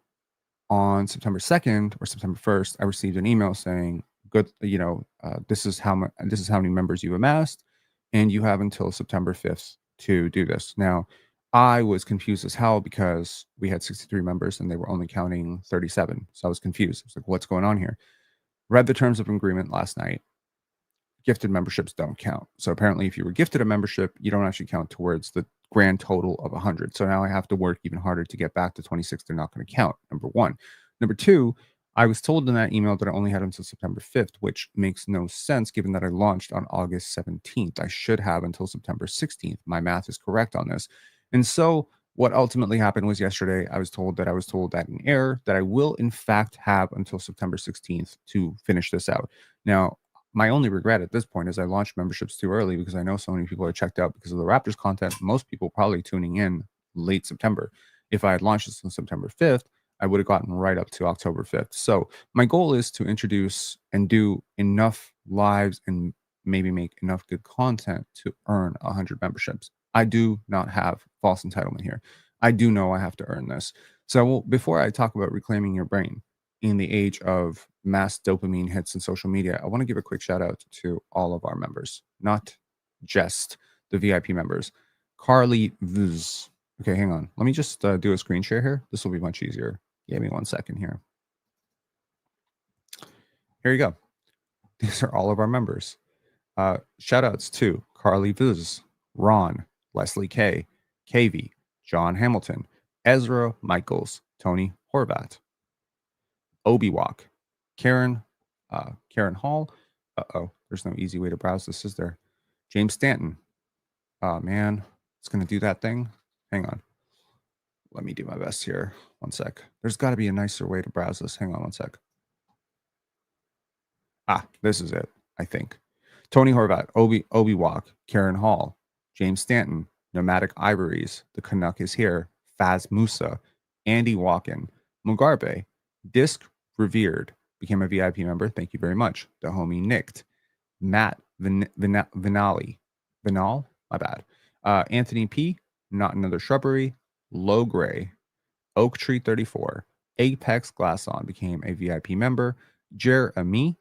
on September 2nd or September 1st, I received an email saying, "Good, this is this is how many members you've amassed, and you have until September 5th to do this." Now, I was confused as hell because we had 63 members and they were only counting 37. So I was confused. I was like, "What's going on here?" Read the terms of agreement last night. Gifted memberships don't count. So apparently, if you were gifted a membership, you don't actually count towards the grand total of 100. So now I have to work even harder to get back to 26. They're not going to count. Number one. Number two, I was told in that email that I only had until September 5th, which makes no sense given that I launched on August 17th. I should have until September 16th. My math is correct on this. And so what ultimately happened was yesterday, I was told that in error that I will in fact have until September 16th to finish this out. Now, my only regret at this point is I launched memberships too early because I know so many people are checked out because of the Raptors content. Most people probably tuning in late September. If I had launched this on September 5th, I would have gotten right up to October 5th. So my goal is to introduce and do enough lives and maybe make enough good content to earn 100 memberships. I do not have false entitlement here. I do know I have to earn this. So before I talk about reclaiming your brain, in the age of mass dopamine hits in social media, I want to give a quick shout out to all of our members, not just the VIP members. Carly Vuz. Okay, hang on. Let me just do a screen share here. This will be much easier. Give me 1 second here. Here you go. These are all of our members. Shout outs to Carly Vuz, Ron, Leslie K, KV, John Hamilton, Ezra Michaels, Tony Horvat, Obi-Walk, Karen Hall. There's no easy way to browse this, is there? James Stanton. Oh man, it's gonna do that thing. Hang on. Let me do my best here. 1 sec. There's got to be a nicer way to browse this. Hang on 1 sec. This is it, I think. Tony Horvat, Obi-Walk, Karen Hall, James Stanton, Nomadic Ivories, The Canuck is Here, Faz Musa, Andy Walken, Mugarbe, Disc Revered, became a VIP member. Thank you very much. The homie Nicked, Matt Vinali, my bad. Anthony P, Not Another Shrubbery, Low Gray, Oak Tree 34, Apex Glass On became a VIP member. Jeremy,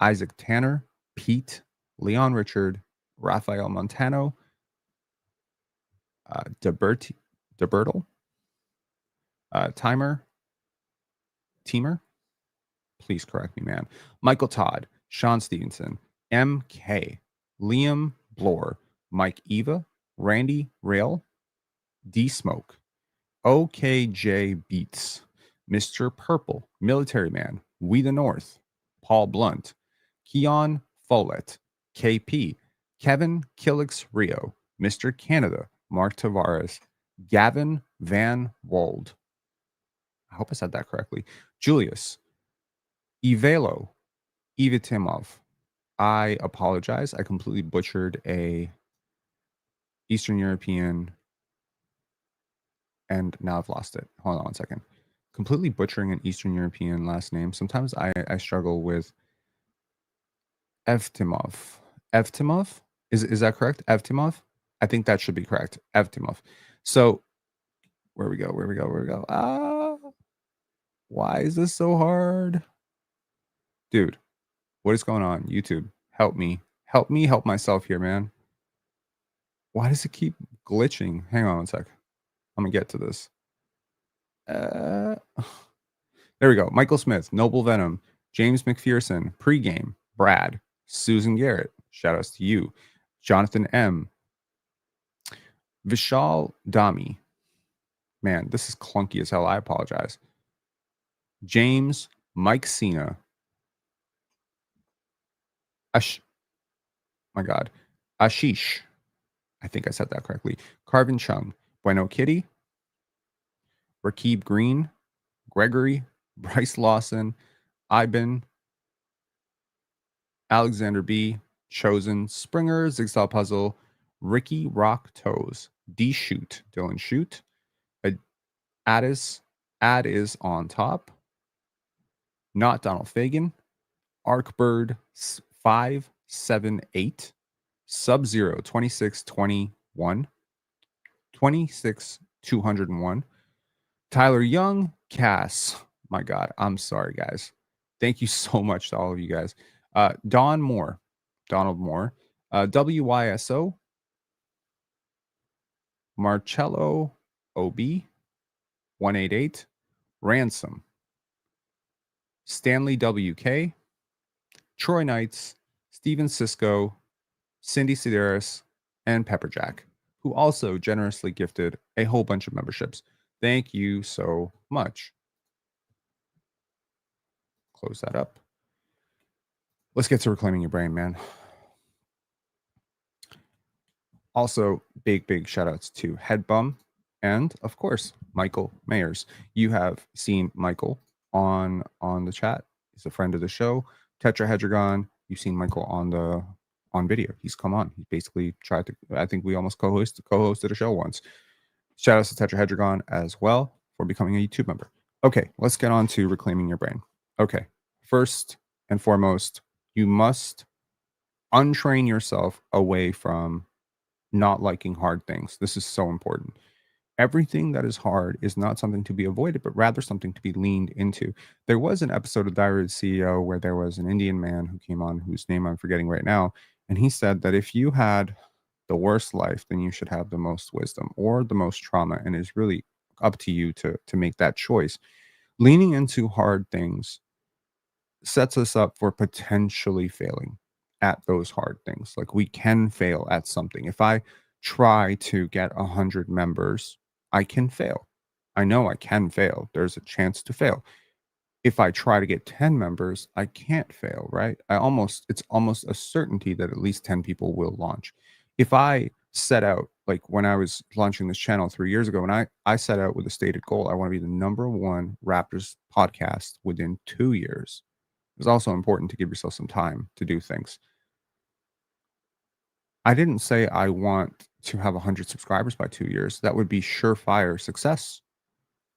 Isaac Tanner, Pete, Leon Richard, Rafael Montano, DeBertle, Teamer, please correct me, man. Michael Todd, Sean Stevenson, MK, Liam Bloor, Mike Eva, Randy Rail, D Smoke, OKJ Beats, Mr. Purple, Military Man, We the North, Paul Blunt, Keon Follett, KP, Kevin Killix Rio, Mr. Canada, Mark Tavares, Gavin Van Wold. I hope I said that correctly. Julius, Ivelo, Ivitimov. I apologize. I completely butchered a Eastern European, and now I've lost it. Hold on 1 second. Completely butchering an Eastern European last name. Sometimes I struggle with Evtimov. Evtimov? Is that correct? Evtimov? I think that should be correct. Evtimov. So where we go? Why is this so hard? Dude, what is going on? YouTube, help me. Help me help myself here, man. Why does it keep glitching? Hang on 1 sec. I'm gonna get to this. There we go. Michael Smith, Noble Venom, James McPherson, Pregame, Brad, Susan Garrett, shout outs to you, Jonathan M, Vishal Dami. Man, this is clunky as hell. I apologize. James Mike Cena. My God. Ashish. I think I said that correctly. Carvin Chung. Bueno Kitty. Rakib Green. Gregory. Bryce Lawson. Iben. Alexander B. Chosen. Springer. Zigsaw Puzzle. Ricky Rock Toes. D Shoot. Dylan Shoot. Addis. Ad is on top. Not Donald Fagan. Arkbird 578. Sub Zero 2621. 26201. Tyler Young. Cass. My God. I'm sorry, guys. Thank you so much to all of you guys. Don Moore. Donald Moore. WYSO. Marcello OB. 188. Ransom. Stanley WK. Troy Knights. Steven Cisco. Cindy Sideris, and Pepperjack, who also generously gifted a whole bunch of memberships. Thank you so much. Close that up. Let's get to reclaiming your brain, man. Also, big shout outs to Headbum and, of course, Michael Mayers. You have seen Michael on the chat. He's a friend of the show. Tetrahedron. You've seen Michael on video. He's come on. He basically tried to. I think we almost co-hosted a show once. Shout out to Tetrahedron as well for becoming a YouTube member. Okay, let's get on to reclaiming your brain. Okay, first and foremost, you must untrain yourself away from not liking hard things. This is so important. Everything that is hard is not something to be avoided, but rather something to be leaned into. There was an episode of Diary of the CEO where there was an Indian man who came on, whose name I'm forgetting right now, and he said that if you had the worst life, then you should have the most wisdom or the most trauma, and it's really up to you to make that choice. Leaning into hard things sets us up for potentially failing at those hard things. Like, we can fail at something. If I try to get 100 members, I can fail. I know I can fail. There's a chance to fail. If I try to get 10 members, I can't fail, right? It's almost a certainty that at least 10 people will launch. If I set out, like when I was launching this channel 3 years ago, and I set out with a stated goal, I want to be the #1 Raptors podcast within 2 years. It's also important to give yourself some time to do things. I didn't say I want to have 100 subscribers by 2 years. That would be surefire success.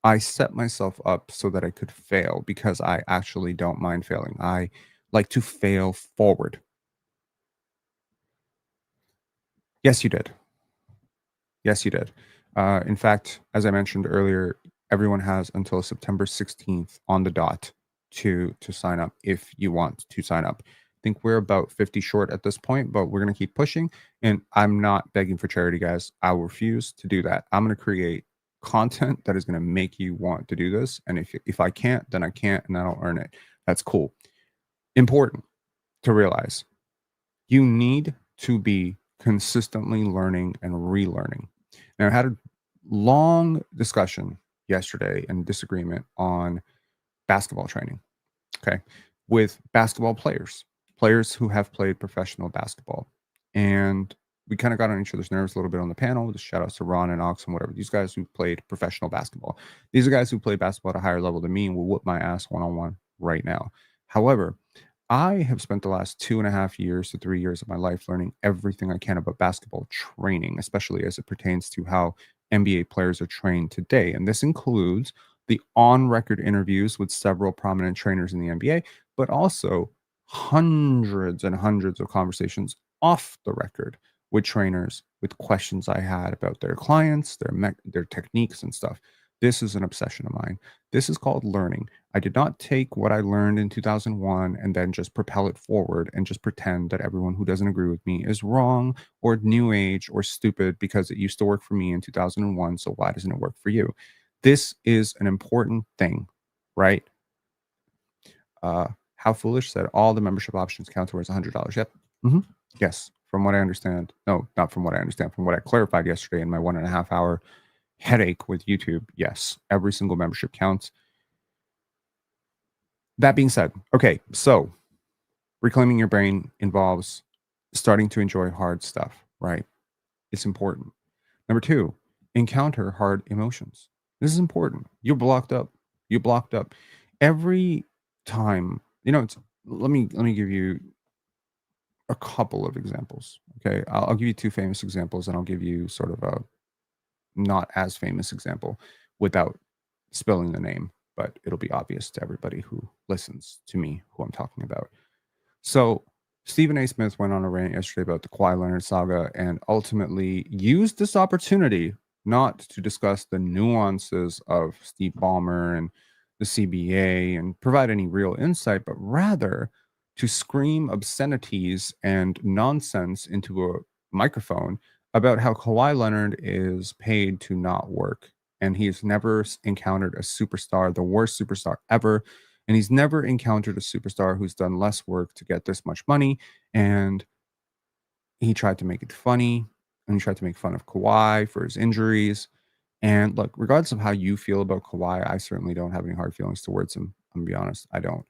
I set myself up so that I could fail because I actually don't mind failing. I like to fail forward. Yes, you did. Yes, you did. In fact, as I mentioned earlier, everyone has until September 16th on the dot to sign up if you want to sign up. I think we're about 50 short at this point, but we're going to keep pushing. And I'm not begging for charity, guys. I will refuse to do that. I'm going to create content that is going to make you want to do this. And if I can't, then I can't, and I don't earn it. That's cool. Important to realize, you need to be consistently learning and relearning. Now, I had a long discussion yesterday and disagreement on basketball training, okay, with basketball players who have played professional basketball. And we kind of got on each other's nerves a little bit on the panel. Just shout outs to Ron and Ox and whatever. These guys who played professional basketball. These are guys who play basketball at a higher level than me and will whoop my ass one-on-one right now. However, I have spent the last 2.5 years to 3 years of my life learning everything I can about basketball training, especially as it pertains to how NBA players are trained today. And this includes the on-record interviews with several prominent trainers in the NBA, but also hundreds and hundreds of conversations off the record with trainers, with questions I had about their clients, their techniques and stuff. This is an obsession of mine. This is called learning. I did not take what I learned in 2001 and then just propel it forward and just pretend that everyone who doesn't agree with me is wrong or new age or stupid because it used to work for me in 2001. So why doesn't it work for you? This is an important thing, right? How Foolish said all the membership options count towards $100. Yep. Yes. from what I understand. No, not from what I understand. From what I clarified yesterday in my 1.5 hour headache with YouTube, yes, every single membership counts. That being said, okay, so reclaiming your brain involves starting to enjoy hard stuff, right? It's important. Number two, encounter hard emotions. This is important. You're blocked up. You blocked up. Every time, let me give you a couple of examples. Okay. I'll give you two famous examples and I'll give you sort of a not as famous example without spilling the name, but it'll be obvious to everybody who listens to me who I'm talking about. So Stephen A. Smith went on a rant yesterday about the Kawhi Leonard saga and ultimately used this opportunity not to discuss the nuances of Steve Ballmer and the CBA and provide any real insight, but rather to scream obscenities and nonsense into a microphone about how Kawhi Leonard is paid to not work. And he's never encountered a superstar, the worst superstar ever, and he's never encountered a superstar who's done less work to get this much money. And he tried to make it funny and he tried to make fun of Kawhi for his injuries. And look, regardless of how you feel about Kawhi, I certainly don't have any hard feelings towards him. I'm gonna be honest, I don't.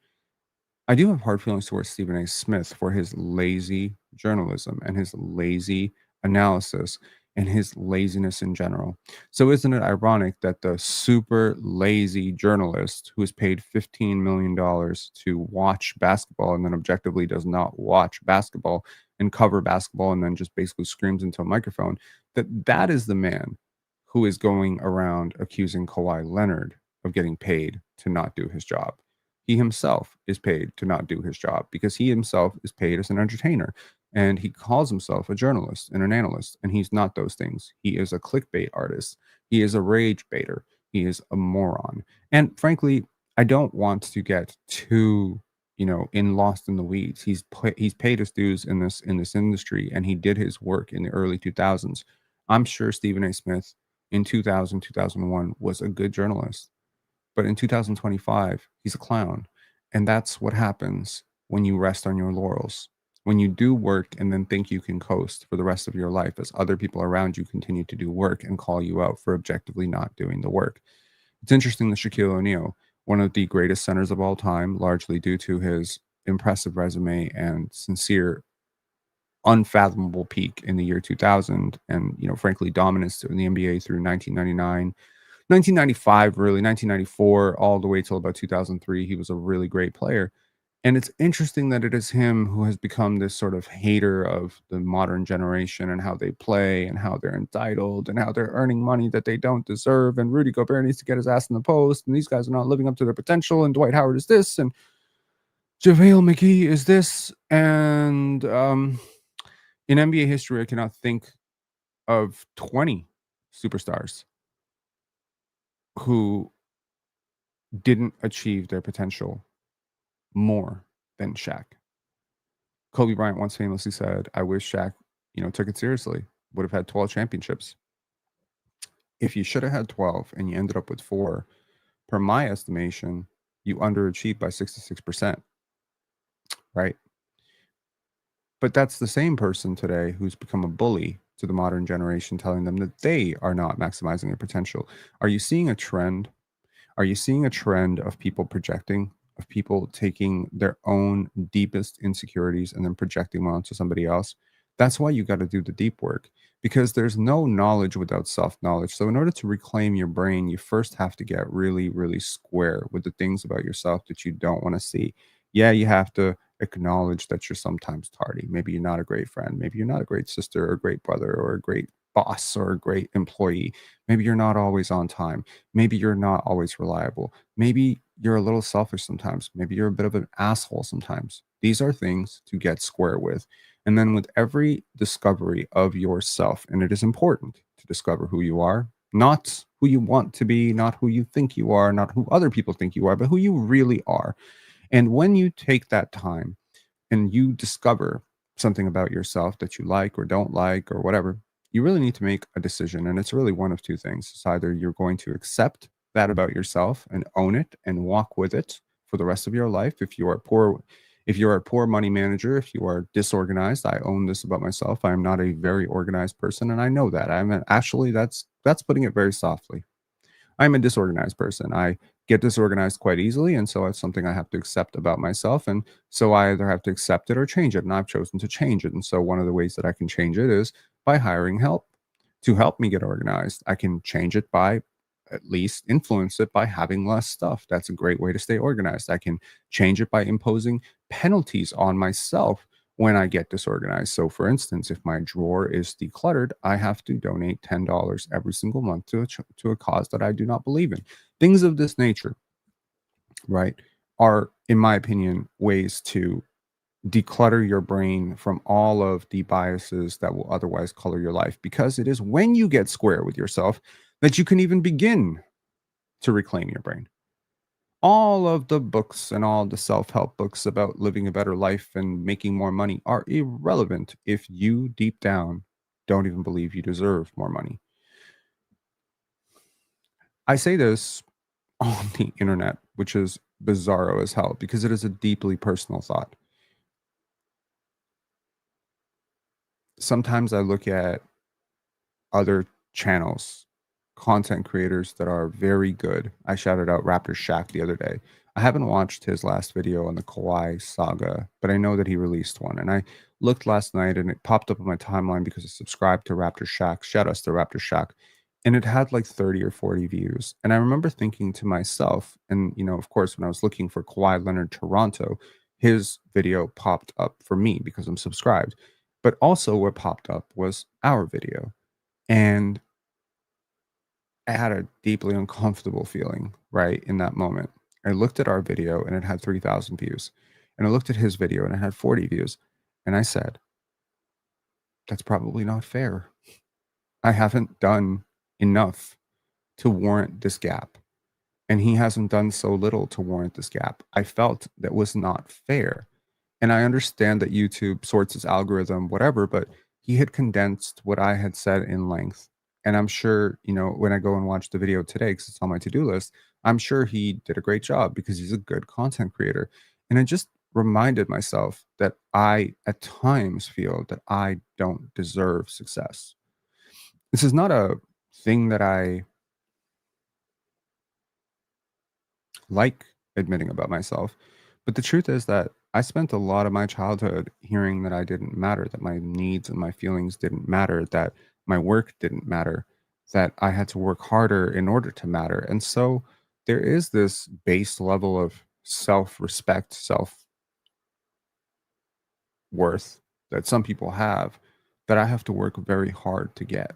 I do have hard feelings towards Stephen A. Smith for his lazy journalism and his lazy analysis and his laziness in general. So, isn't it ironic that the super lazy journalist who is paid $15 million to watch basketball and then objectively does not watch basketball and cover basketball and then just basically screams into a microphone, that is the man who is going around accusing Kawhi Leonard of getting paid to not do his job? He himself is paid to not do his job because he himself is paid as an entertainer and he calls himself a journalist and an analyst, and he's not those things. He is a clickbait artist. He is a rage baiter. He is a moron. And frankly, I don't want to get too, in lost in the weeds. He's paid his dues in this industry, and he did his work in the early 2000s. I'm sure Stephen A. Smith in 2000, 2001 was a good journalist, but in 2025, he's a clown. And that's what happens when you rest on your laurels. When you do work and then think you can coast for the rest of your life as other people around you continue to do work and call you out for objectively not doing the work. It's interesting that Shaquille O'Neal, one of the greatest centers of all time, largely due to his impressive resume and sincere, unfathomable peak in the year 2000 and, frankly, dominance in the NBA through 1999, 1995, really, 1994, all the way till about 2003, he was a really great player. And it's interesting that it is him who has become this sort of hater of the modern generation and how they play and how they're entitled and how they're earning money that they don't deserve. And Rudy Gobert needs to get his ass in the post. And these guys are not living up to their potential. And Dwight Howard is this. And JaVale McGee is this. And in NBA history, I cannot think of 20 superstars who didn't achieve their potential more than Shaq. Kobe Bryant once famously said, I wish Shaq, took it seriously, would have had 12 championships. If you should have had 12 and you ended up with 4, per my estimation, you underachieved by 66%, right? But that's the same person today who's become a bully to the modern generation, telling them that they are not maximizing their potential. Are you seeing a trend? Are you seeing a trend of people projecting, of people taking their own deepest insecurities and then projecting them onto somebody else? That's why you got to do the deep work, because there's no knowledge without self knowledge. So, in order to reclaim your brain, you first have to get really, really square with the things about yourself that you don't want to see. Yeah, you have to acknowledge that you're sometimes tardy. Maybe you're not a great friend. Maybe you're not a great sister or a great brother or a great boss or a great employee. Maybe you're not always on time. Maybe you're not always reliable. Maybe you're a little selfish sometimes. Maybe you're a bit of an asshole sometimes. These are things to get square with. And then with every discovery of yourself, and it is important to discover who you are, not who you want to be, not who you think you are, not who other people think you are, but who you really are. And when you take that time and you discover something about yourself that you like or don't like or whatever, you really need to make a decision. And it's really one of two things. It's either you're going to accept that about yourself and own it and walk with it for the rest of your life. If you're a poor money manager, if you are disorganized, I own this about myself. I am not a very organized person, and I know that. Actually, that's putting it very softly. I'm a disorganized person. I get disorganized quite easily, and so it's something I have to accept about myself. And so I either have to accept it or change it. And I've chosen to change it. And so one of the ways that I can change it is by hiring help to help me get organized. I can change it by at least influence it by having less stuff. That's a great way to stay organized. I can change it by imposing penalties on myself when I get disorganized. So, for instance, if my drawer is decluttered, I have to donate $10 every single month to a cause that I do not believe in. Things of this nature, right, are, in my opinion, ways to declutter your brain from all of the biases that will otherwise color your life. Because it is when you get square with yourself that you can even begin to reclaim your brain. All of the books and all the self-help books about living a better life and making more money are irrelevant if you deep down don't even believe you deserve more money. I say this on the internet, which is bizarro as hell because it is a deeply personal thought. Sometimes I look at other channels, content creators that are very good. I shouted out Raptor Shack the other day. I haven't watched his last video on the Kawhi saga, but I know that he released one. And I looked last night and it popped up on my timeline because I subscribed to Raptor Shack. Shout outs to Raptor Shack. And it had like 30 or 40 views. And I remember thinking to myself, and of course, when I was looking for Kawhi Leonard Toronto, his video popped up for me because I'm subscribed. But also, what popped up was our video. And I had a deeply uncomfortable feeling right in that moment. I looked at our video and it had 3,000 views. And I looked at his video and it had 40 views. And I said, that's probably not fair. I haven't done enough to warrant this gap. And he hasn't done so little to warrant this gap. I felt that was not fair. And I understand that YouTube sorts its algorithm, whatever, but he had condensed what I had said in length. And I'm sure, when I go and watch the video today, because it's on my to do list, I'm sure he did a great job because he's a good content creator. And I just reminded myself that I, at times, feel that I don't deserve success. This is not a thing that I like admitting about myself. But the truth is that I spent a lot of my childhood hearing that I didn't matter, that my needs and my feelings didn't matter, that my work didn't matter, that I had to work harder in order to matter. And so there is this base level of self respect, self worth that some people have that I have to work very hard to get,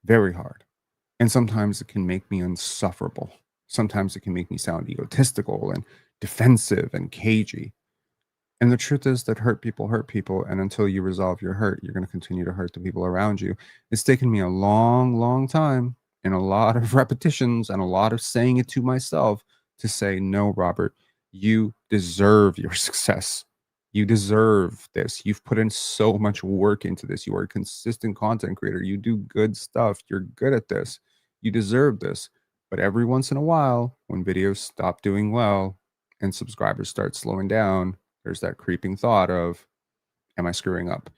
very hard. And sometimes it can make me insufferable. Sometimes it can make me sound egotistical and defensive and cagey. And the truth is that hurt people. And until you resolve your hurt, you're going to continue to hurt the people around you. It's taken me a long, long time and a lot of repetitions and a lot of saying it to myself to say, no, Robert, you deserve your success. You deserve this. You've put in so much work into this. You are a consistent content creator. You do good stuff. You're good at this. You deserve this. But every once in a while, when videos stop doing well and subscribers start slowing down, there's that creeping thought of, am I screwing up?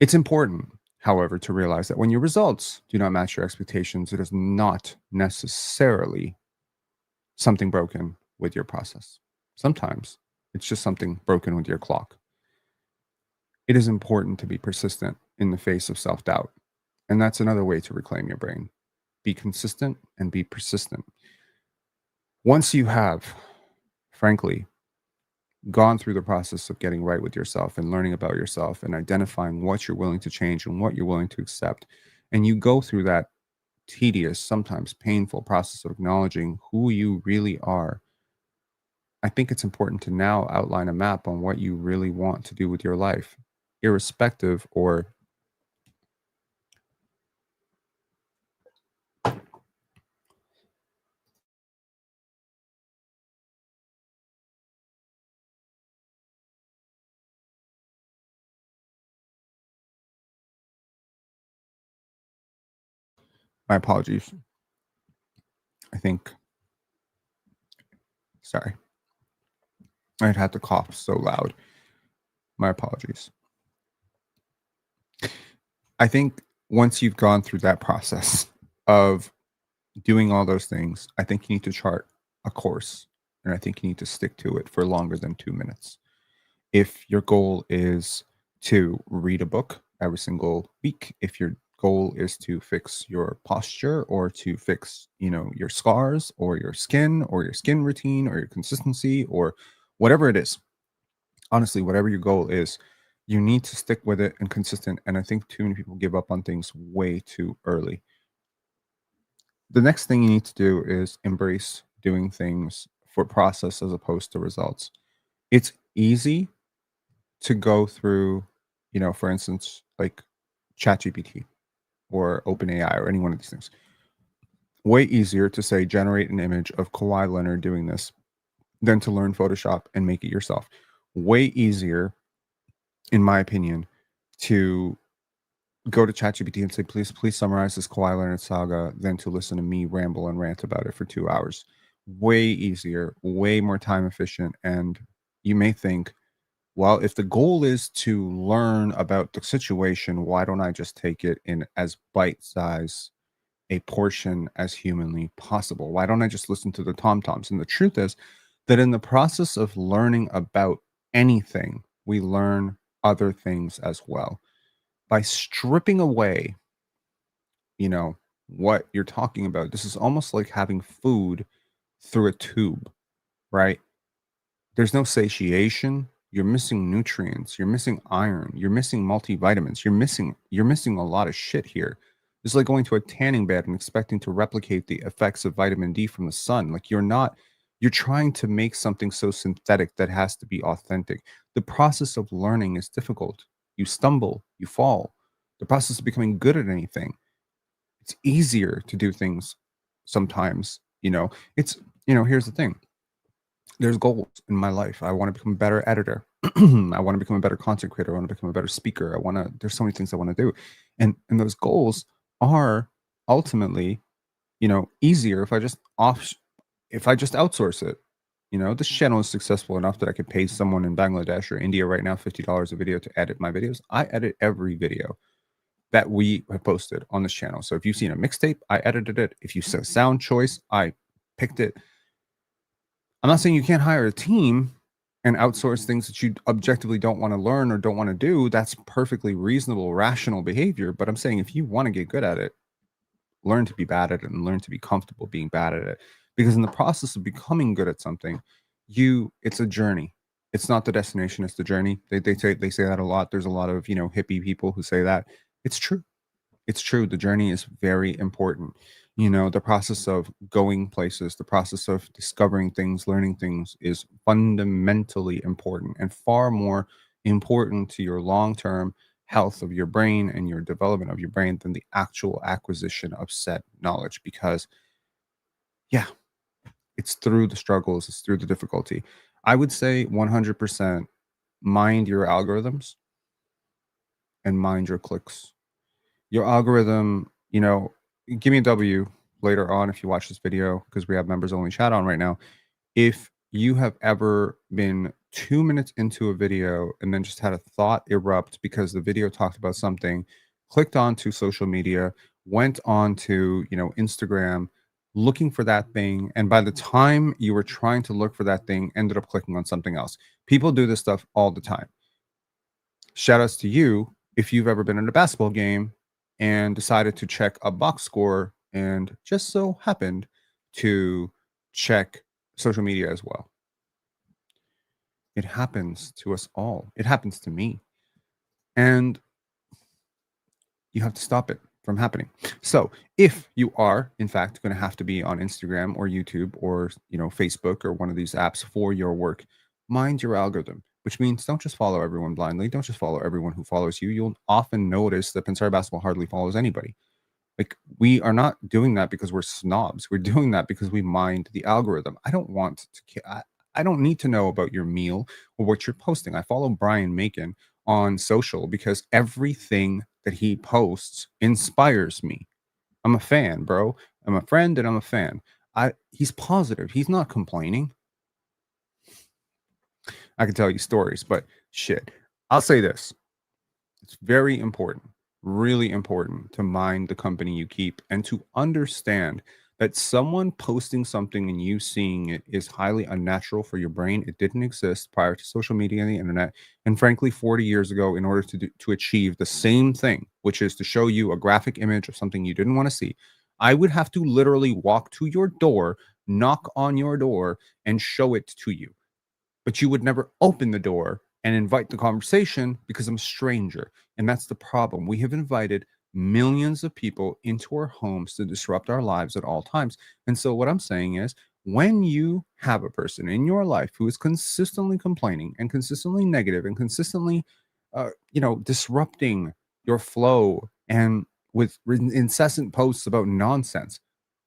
It's important, however, to realize that when your results do not match your expectations, it is not necessarily something broken with your process. Sometimes it's just something broken with your clock. It is important to be persistent in the face of self doubt. And that's another way to reclaim your brain. Be consistent and be persistent. Once you have, frankly, gone through the process of getting right with yourself and learning about yourself and identifying what you're willing to change and what you're willing to accept, and you go through that tedious, sometimes painful process of acknowledging who you really are, I think it's important to now outline a map on what you really want to do with your life, irrespective, or my apologies. I think, sorry. I'd have to cough so loud. My apologies. I think once you've gone through that process of doing all those things, I think you need to chart a course, and I think you need to stick to it for longer than 2 minutes. If your goal is to read a book every single week, if your goal is to fix your posture or to fix, your scars or your skin routine or your consistency or whatever it is, honestly, whatever your goal is, you need to stick with it and consistent. And I think too many people give up on things way too early. The next thing you need to do is embrace doing things for process as opposed to results. It's easy to go through, for instance, like ChatGPT or OpenAI or any one of these things. Way easier to say generate an image of Kawhi Leonard doing this than to learn Photoshop and make it yourself. Way easier, in my opinion, to go to ChatGPT and say, please summarize this Kawhi Leonard saga than to listen to me ramble and rant about it for 2 hours. Way easier, way more time efficient. And you may think, well, if the goal is to learn about the situation, why don't I just take it in as bite size a portion as humanly possible? Why don't I just listen to the tom toms? And the truth is that in the process of learning about anything, we learn other things as well. By stripping away, what you're talking about, this is almost like having food through a tube, right? There's no satiation. You're missing nutrients. You're missing iron. You're missing multivitamins. You're missing a lot of shit here. It's like going to a tanning bed and expecting to replicate the effects of vitamin D from the sun. Like you're trying to make something so synthetic that has to be authentic. The process of learning is difficult. You stumble, you fall. The process of becoming good at anything, it's easier to do things sometimes, it's, here's the thing. There's goals in my life. I want to become a better editor. I want to become a better content creator. I want to become a better speaker. There's so many things I want to do. And those goals are ultimately, easier if I just outsource it. This channel is successful enough that I could pay someone in Bangladesh or India right now $50 a video to edit my videos. I edit every video that we have posted on this channel. So if you've seen a mixtape, I edited it. If you said sound choice, I picked it. I'm not saying you can't hire a team and outsource things that you objectively don't want to learn or don't want to do. That's perfectly reasonable, rational behavior. But I'm saying if you want to get good at it, learn to be bad at it and learn to be comfortable being bad at it. Because in the process of becoming good at something, it's a journey. It's not the destination, it's the journey. They say that a lot. There's a lot of, hippie people who say that. It's true. It's true. The journey is very important. The process of going places, the process of discovering things, learning things is fundamentally important and far more important to your long term health of your brain and your development of your brain than the actual acquisition of said knowledge. Because, yeah, it's through the struggles, it's through the difficulty. I would say 100% mind your algorithms and mind your clicks. Your algorithm, give me a W later on if you watch this video because we have members only chat on right now. If you have ever been 2 minutes into a video and then just had a thought erupt because the video talked about something, clicked onto social media, went on to, Instagram, looking for that thing. And by the time you were trying to look for that thing, ended up clicking on something else. People do this stuff all the time. Shout outs to you if you've ever been in a basketball game and decided to check a box score and just so happened to check social media as well. It happens to us all. It happens to me. And you have to stop it from happening. So if you are, in fact, going to have to be on Instagram or YouTube or, Facebook or one of these apps for your work, mind your algorithm, which means don't just follow everyone blindly. Don't just follow everyone who follows you. You'll often notice that Pensare Basketball hardly follows anybody. Like, we are not doing that because we're snobs. We're doing that because we mind the algorithm. I don't want to, I don't need to know about your meal or what you're posting. I follow Brian Macon on social because everything that he posts inspires me. I'm a fan, bro. I'm a friend and I'm a fan. He's positive. He's not complaining. I can tell you stories, but shit. I'll say this. It's very important, really important to mind the company you keep and to understand that someone posting something and you seeing it is highly unnatural for your brain. It didn't exist prior to social media and the internet. And frankly, 40 years ago, in order to achieve the same thing, which is to show you a graphic image of something you didn't want to see, I would have to literally walk to your door, knock on your door, and show it to you, but you would never open the door and invite the conversation because I'm a stranger. And that's the problem. We have invited millions of people into our homes to disrupt our lives at all times. And so, what I'm saying is, when you have a person in your life who is consistently complaining and consistently negative and consistently, disrupting your flow and with incessant posts about nonsense,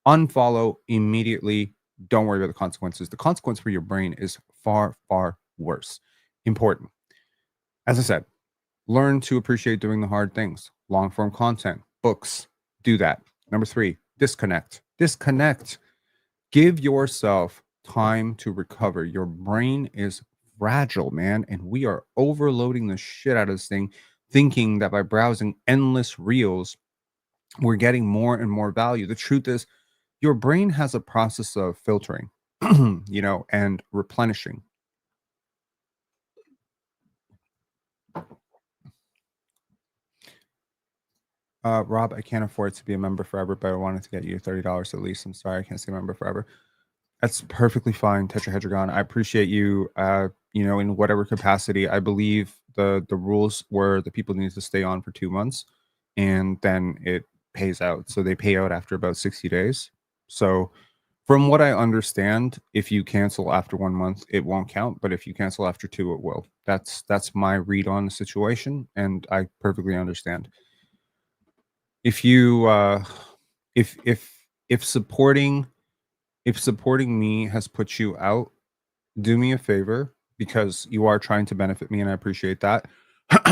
unfollow immediately. Don't worry about the consequences. The consequence for your brain is far, far worse. Important. As I said, learn to appreciate doing the hard things. Long form content, books, do that. Number three, disconnect. Disconnect. Give yourself time to recover. Your brain is fragile, man, and we are overloading the shit out of this thing, thinking that by browsing endless reels, we're getting more and more value. The truth is, your brain has a process of filtering, and replenishing. Rob, I can't afford to be a member forever, but I wanted to get you $30 at least. I'm sorry, I can't stay a member forever. That's perfectly fine, Tetrahedron. I appreciate you. In whatever capacity. I believe the rules were the people need to stay on for 2 months, and then it pays out. So they pay out after about 60 days. So from what I understand, if you cancel after 1 month, it won't count. But if you cancel after two, it will. That's my read on the situation, and I perfectly understand. If you if supporting if supporting me has put you out, do me a favor, because you are trying to benefit me and I appreciate that.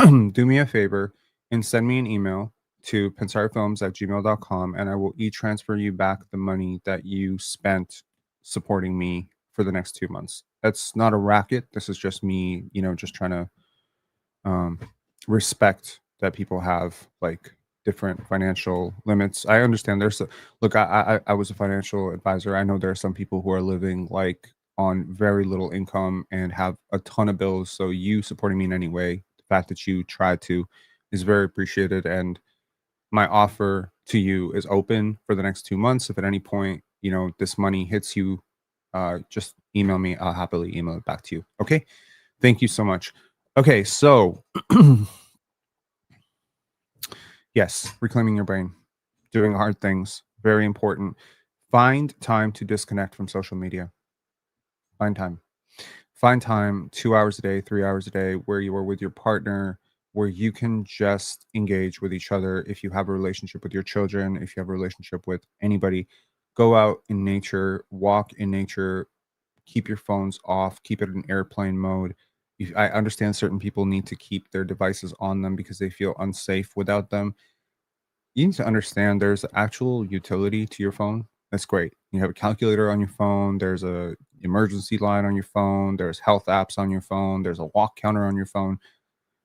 Do me a favor and send me an email to pensarefilms@gmail.com, and I will transfer you back the money that you spent supporting me for the next 2 months. That's not a racket. This is just me, just trying to um, respect that people have like different financial limits. I understand look, I was a financial advisor. I know there are some people who are living like on very little income and have a ton of bills. So you supporting me in any way, the fact that you try to, is very appreciated. And my offer to you is open for the next 2 months. If at any point, this money hits you, just email me. I'll happily email it back to you. Okay. Thank you so much. Okay, so yes, reclaiming your brain, doing hard things, very important. Find time to disconnect from social media. Find time. Find time 2 hours a day, 3 hours a day, where you are with your partner, where you can just engage with each other. If you have a relationship with your children, if you have a relationship with anybody, go out in nature, walk in nature, keep your phones off, keep it in airplane mode. I understand certain people need to keep their devices on them because they feel unsafe without them. You need to understand there's actual utility to your phone. That's great. You have a calculator on your phone, there's a emergency line on your phone, there's health apps on your phone, there's a walk counter on your phone.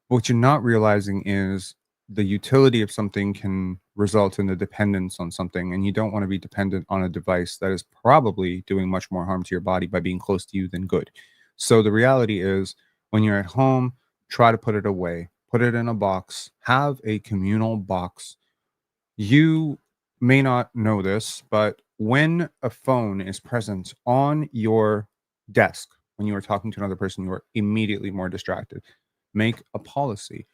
What you're not realizing is the utility of something can result in the dependence on something, and you don't want to be dependent on a device that is probably doing much more harm to your body by being close to you than good. So the reality is, when you're at home, try to put it away, put it in a box, have a communal box. You may not know this, but when a phone is present on your desk, when you are talking to another person, you are immediately more distracted. Make a policy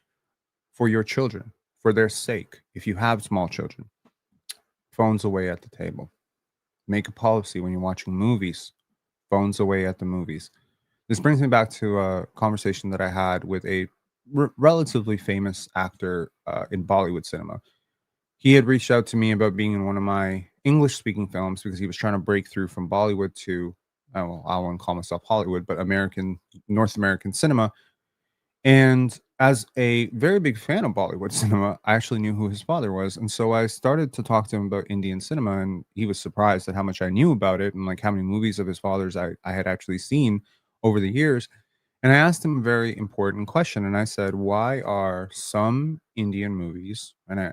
for your children, for their sake. If you have small children, phones away at the table. Make a policy when you're watching movies, phones away at the movies. This brings me back to a conversation that I had with a relatively famous actor in Bollywood cinema. He had reached out to me about being in one of my English speaking films because he was trying to break through from Bollywood to, well, I won't call myself Hollywood, but North American cinema. And as a very big fan of Bollywood cinema, I actually knew who his father was. And so I started to talk to him about Indian cinema, and he was surprised at how much I knew about it and like how many movies of his father's I had actually seen over the years. And I asked him a very important question, and I said, "Why are some Indian movies," and I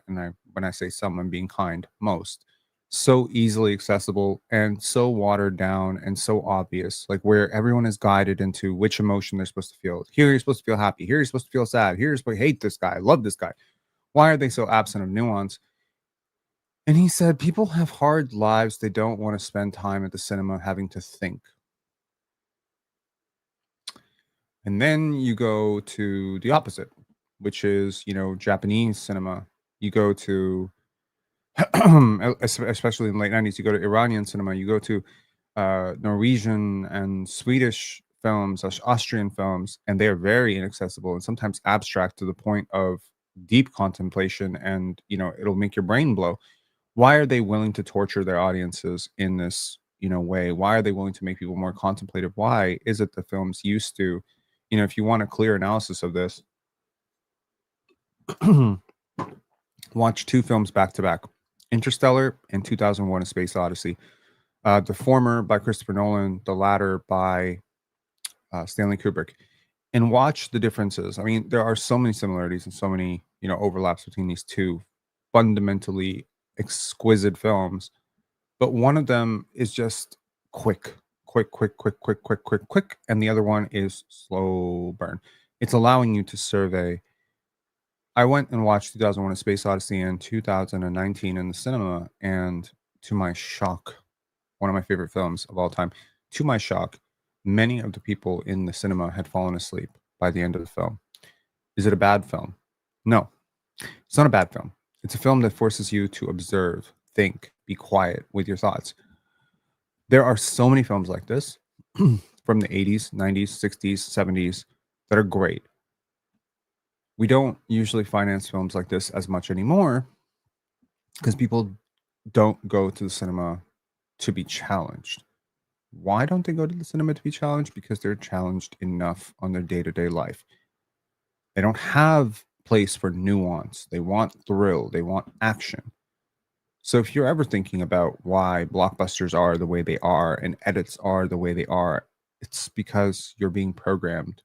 when I say some, I'm being kind, most, so easily accessible and so watered down and so obvious, like where everyone is guided into which emotion they're supposed to feel. Here you're supposed to feel happy. Here you're supposed to feel sad. Here you're supposed to hate this guy, love this guy. Why are they so absent of nuance? And he said, people have hard lives. They don't want to spend time at the cinema having to think. And then you go to the opposite, which is, Japanese cinema. You go to, especially in the late 90s, you go to Iranian cinema, you go to Norwegian and Swedish films, Austrian films, and they are very inaccessible and sometimes abstract to the point of deep contemplation. And, it'll make your brain blow. Why are they willing to torture their audiences in this, way? Why are they willing to make people more contemplative? Why is it the films used to, if you want a clear analysis of this, watch two films back to back: Interstellar and 2001: A Space Odyssey. The former by Christopher Nolan, the latter by Stanley Kubrick, and watch the differences. I mean, there are so many similarities and so many, overlaps between these two fundamentally exquisite films. But one of them is just quick, quick, quick, quick, quick, quick, quick, quick, and the other one is slow burn. It's allowing you to survey. I went and watched 2001: A Space Odyssey in 2019 in the cinema, and to my shock, one of my favorite films of all time, to my shock, many of the people in the cinema had fallen asleep by the end of the film. Is it a bad film? No, it's not a bad film. It's a film that forces you to observe, think, be quiet with your thoughts. There are so many films like this from the 80s, 90s, 60s, 70s that are great. We don't usually finance films like this as much anymore because people don't go to the cinema to be challenged. Why don't they go to the cinema to be challenged? Because they're challenged enough on their day-to-day life. They don't have place for nuance. They want thrill. They want action. So if you're ever thinking about why blockbusters are the way they are and edits are the way they are, it's because you're being programmed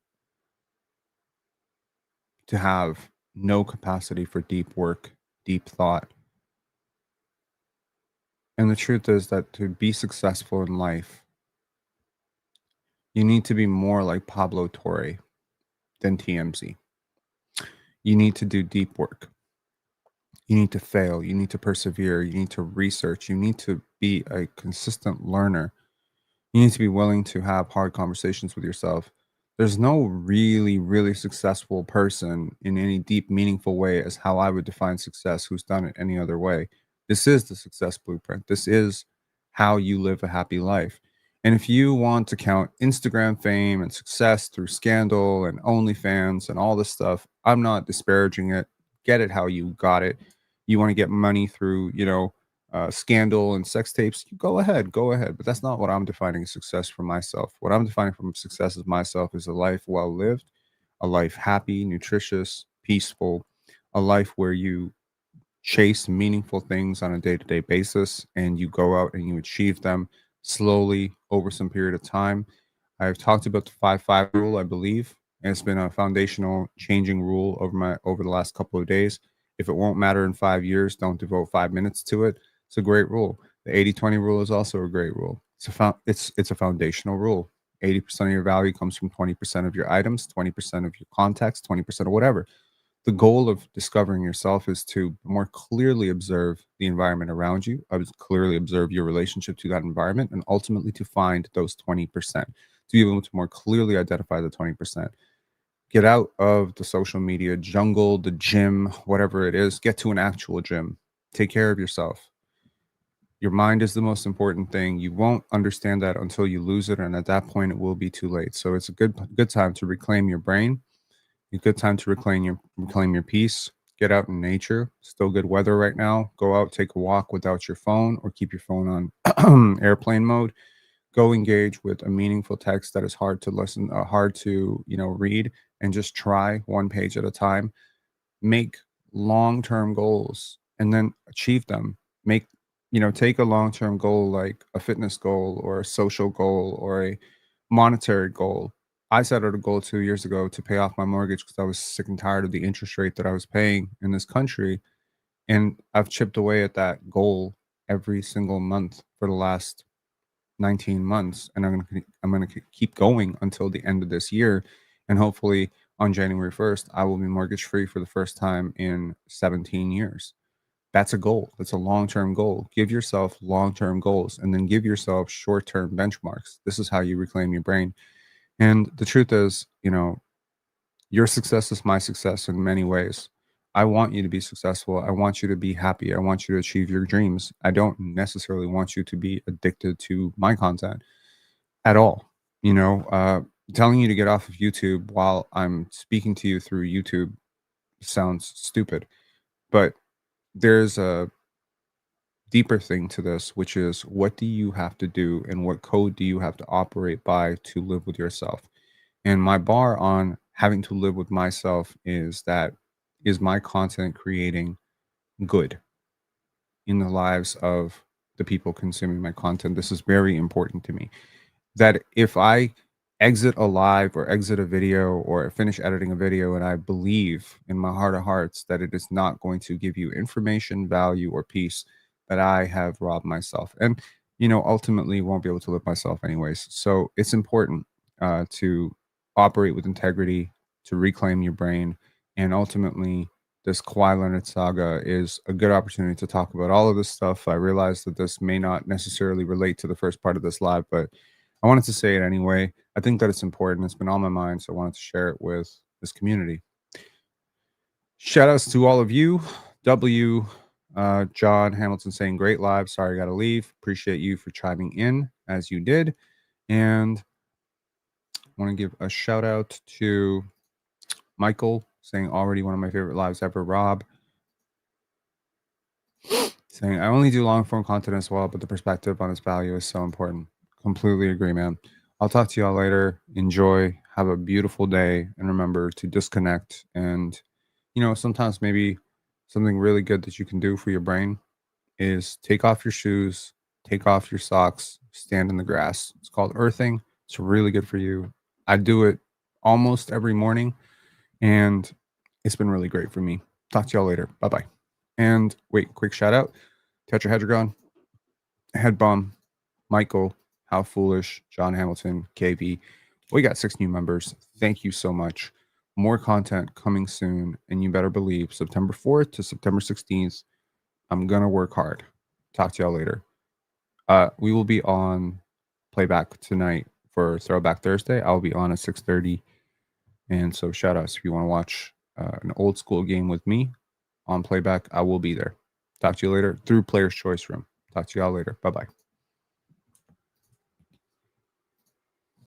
to have no capacity for deep work, deep thought. And the truth is that to be successful in life, you need to be more like Pablo Torre than TMZ. You need to do deep work. You need to fail. You need to persevere. You need to research. You need to be a consistent learner. You need to be willing to have hard conversations with yourself. There's no really, really successful person in any deep, meaningful way as how I would define success who's done it any other way. This is the success blueprint. This is how you live a happy life. And if you want to count Instagram fame and success through scandal and OnlyFans and all this stuff, I'm not disparaging it. Get it how you got it. You want to get money through, scandal and sex tapes, go ahead. But that's not what I'm defining as success for myself. What I'm defining from success as myself is a life well lived, a life happy, nutritious, peaceful, a life where you chase meaningful things on a day-to-day basis and you go out and you achieve them slowly over some period of time. I've talked about the 5-5 rule, I believe, and it's been a foundational changing rule over the last couple of days. If it won't matter in 5 years, don't devote 5 minutes to it. It's a great rule. The 80-20 rule is also a great rule. It's a foundational rule. 80% of your value comes from 20% of your items, 20% of your context, 20% of whatever. The goal of discovering yourself is to more clearly observe the environment around you, clearly observe your relationship to that environment, and ultimately to find those 20%, to be able to more clearly identify the 20%. Get out of the social media jungle, the gym, whatever it is. Get to an actual gym. Take care of yourself. Your mind is the most important thing. You won't understand that until you lose it, and at that point, it will be too late. So it's a good time to reclaim your brain. A good time to reclaim your peace. Get out in nature. Still good weather right now. Go out, take a walk without your phone, or keep your phone on airplane mode. Go engage with a meaningful text that is hard to listen, hard to read, and just try one page at a time. Make long-term goals and then achieve them. Take a long-term goal like a fitness goal or a social goal or a monetary goal. I set out a goal 2 years ago to pay off my mortgage because I was sick and tired of the interest rate that I was paying in this country, and I've chipped away at that goal every single month for the last 19 months, and I'm gonna keep going until the end of this year, and hopefully on January 1st, I will be mortgage free for the first time in 17 years. That's a goal. That's a long-term goal. Give yourself long-term goals and then give yourself short-term benchmarks. This is how you reclaim your brain. And the truth is, your success is my success in many ways. I want you to be successful. I want you to be happy. I want you to achieve your dreams. I don't necessarily want you to be addicted to my content at all. You know, telling you to get off of YouTube while I'm speaking to you through YouTube sounds stupid, but there's a deeper thing to this, which is what do you have to do and what code do you have to operate by to live with yourself? And my bar on having to live with myself is my content creating good in the lives of the people consuming my content? This is very important to me. That if I exit a live or exit a video or finish editing a video and I believe in my heart of hearts that it is not going to give you information, value, or peace, that I have robbed myself. And, ultimately won't be able to live myself anyways. So it's important to operate with integrity, to reclaim your brain. And ultimately, this Kawhi Leonard saga is a good opportunity to talk about all of this stuff. I realize that this may not necessarily relate to the first part of this live, but I wanted to say it anyway. I think that it's important. It's been on my mind, so I wanted to share it with this community. Shout outs to all of you. John Hamilton saying, great live. Sorry, I got to leave. Appreciate you for chiming in as you did. And I want to give a shout out to Michael saying, already one of my favorite lives ever. Rob saying, I only do long form content as well, but the perspective on its value is so important. Completely agree, man. I'll talk to y'all later. Enjoy. Have a beautiful day. And remember to disconnect. And, sometimes maybe something really good that you can do for your brain is take off your shoes, take off your socks, stand in the grass. It's called earthing. It's really good for you. I do it almost every morning, and it's been really great for me. Talk to y'all later. Bye bye. And wait, quick shout out: Tetrahedron, Head Bomb, Michael, How Foolish, John Hamilton, KB. We got 6 new members. Thank you so much. More content coming soon, and you better believe September 4th to September 16th, I'm gonna work hard. Talk to y'all later. We will be on playback tonight for Throwback Thursday. I'll be on at 6:30, and so shout outs if you want to watch an old school game with me on playback. I will be there. Talk to you later through Player's Choice Room. Talk to y'all later. Bye bye.